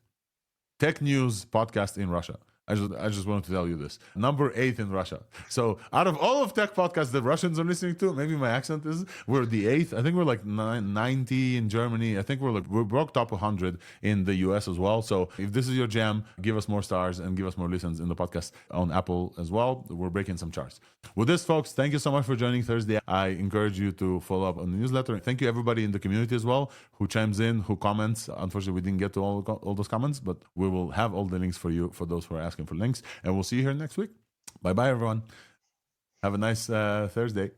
tech news podcast in Russia. I just wanted to tell you this. Number 8 in Russia. So out of all of tech podcasts that Russians are listening to, maybe my accent is, we're the 8th. I think we're like 90 in Germany. I think we broke top 100 in the US as well. So if this is your jam, give us more stars and give us more listens in the podcast on Apple as well. We're breaking some charts. With this, folks, thank you so much for joining Thursday. I encourage you to follow up on the newsletter. Thank you everybody in the community as well who chimes in, who comments. Unfortunately, we didn't get to all those comments, but we will have all the links for you for those who are asking for links, and we'll see you here next week. Bye everyone. Have a nice Thursday.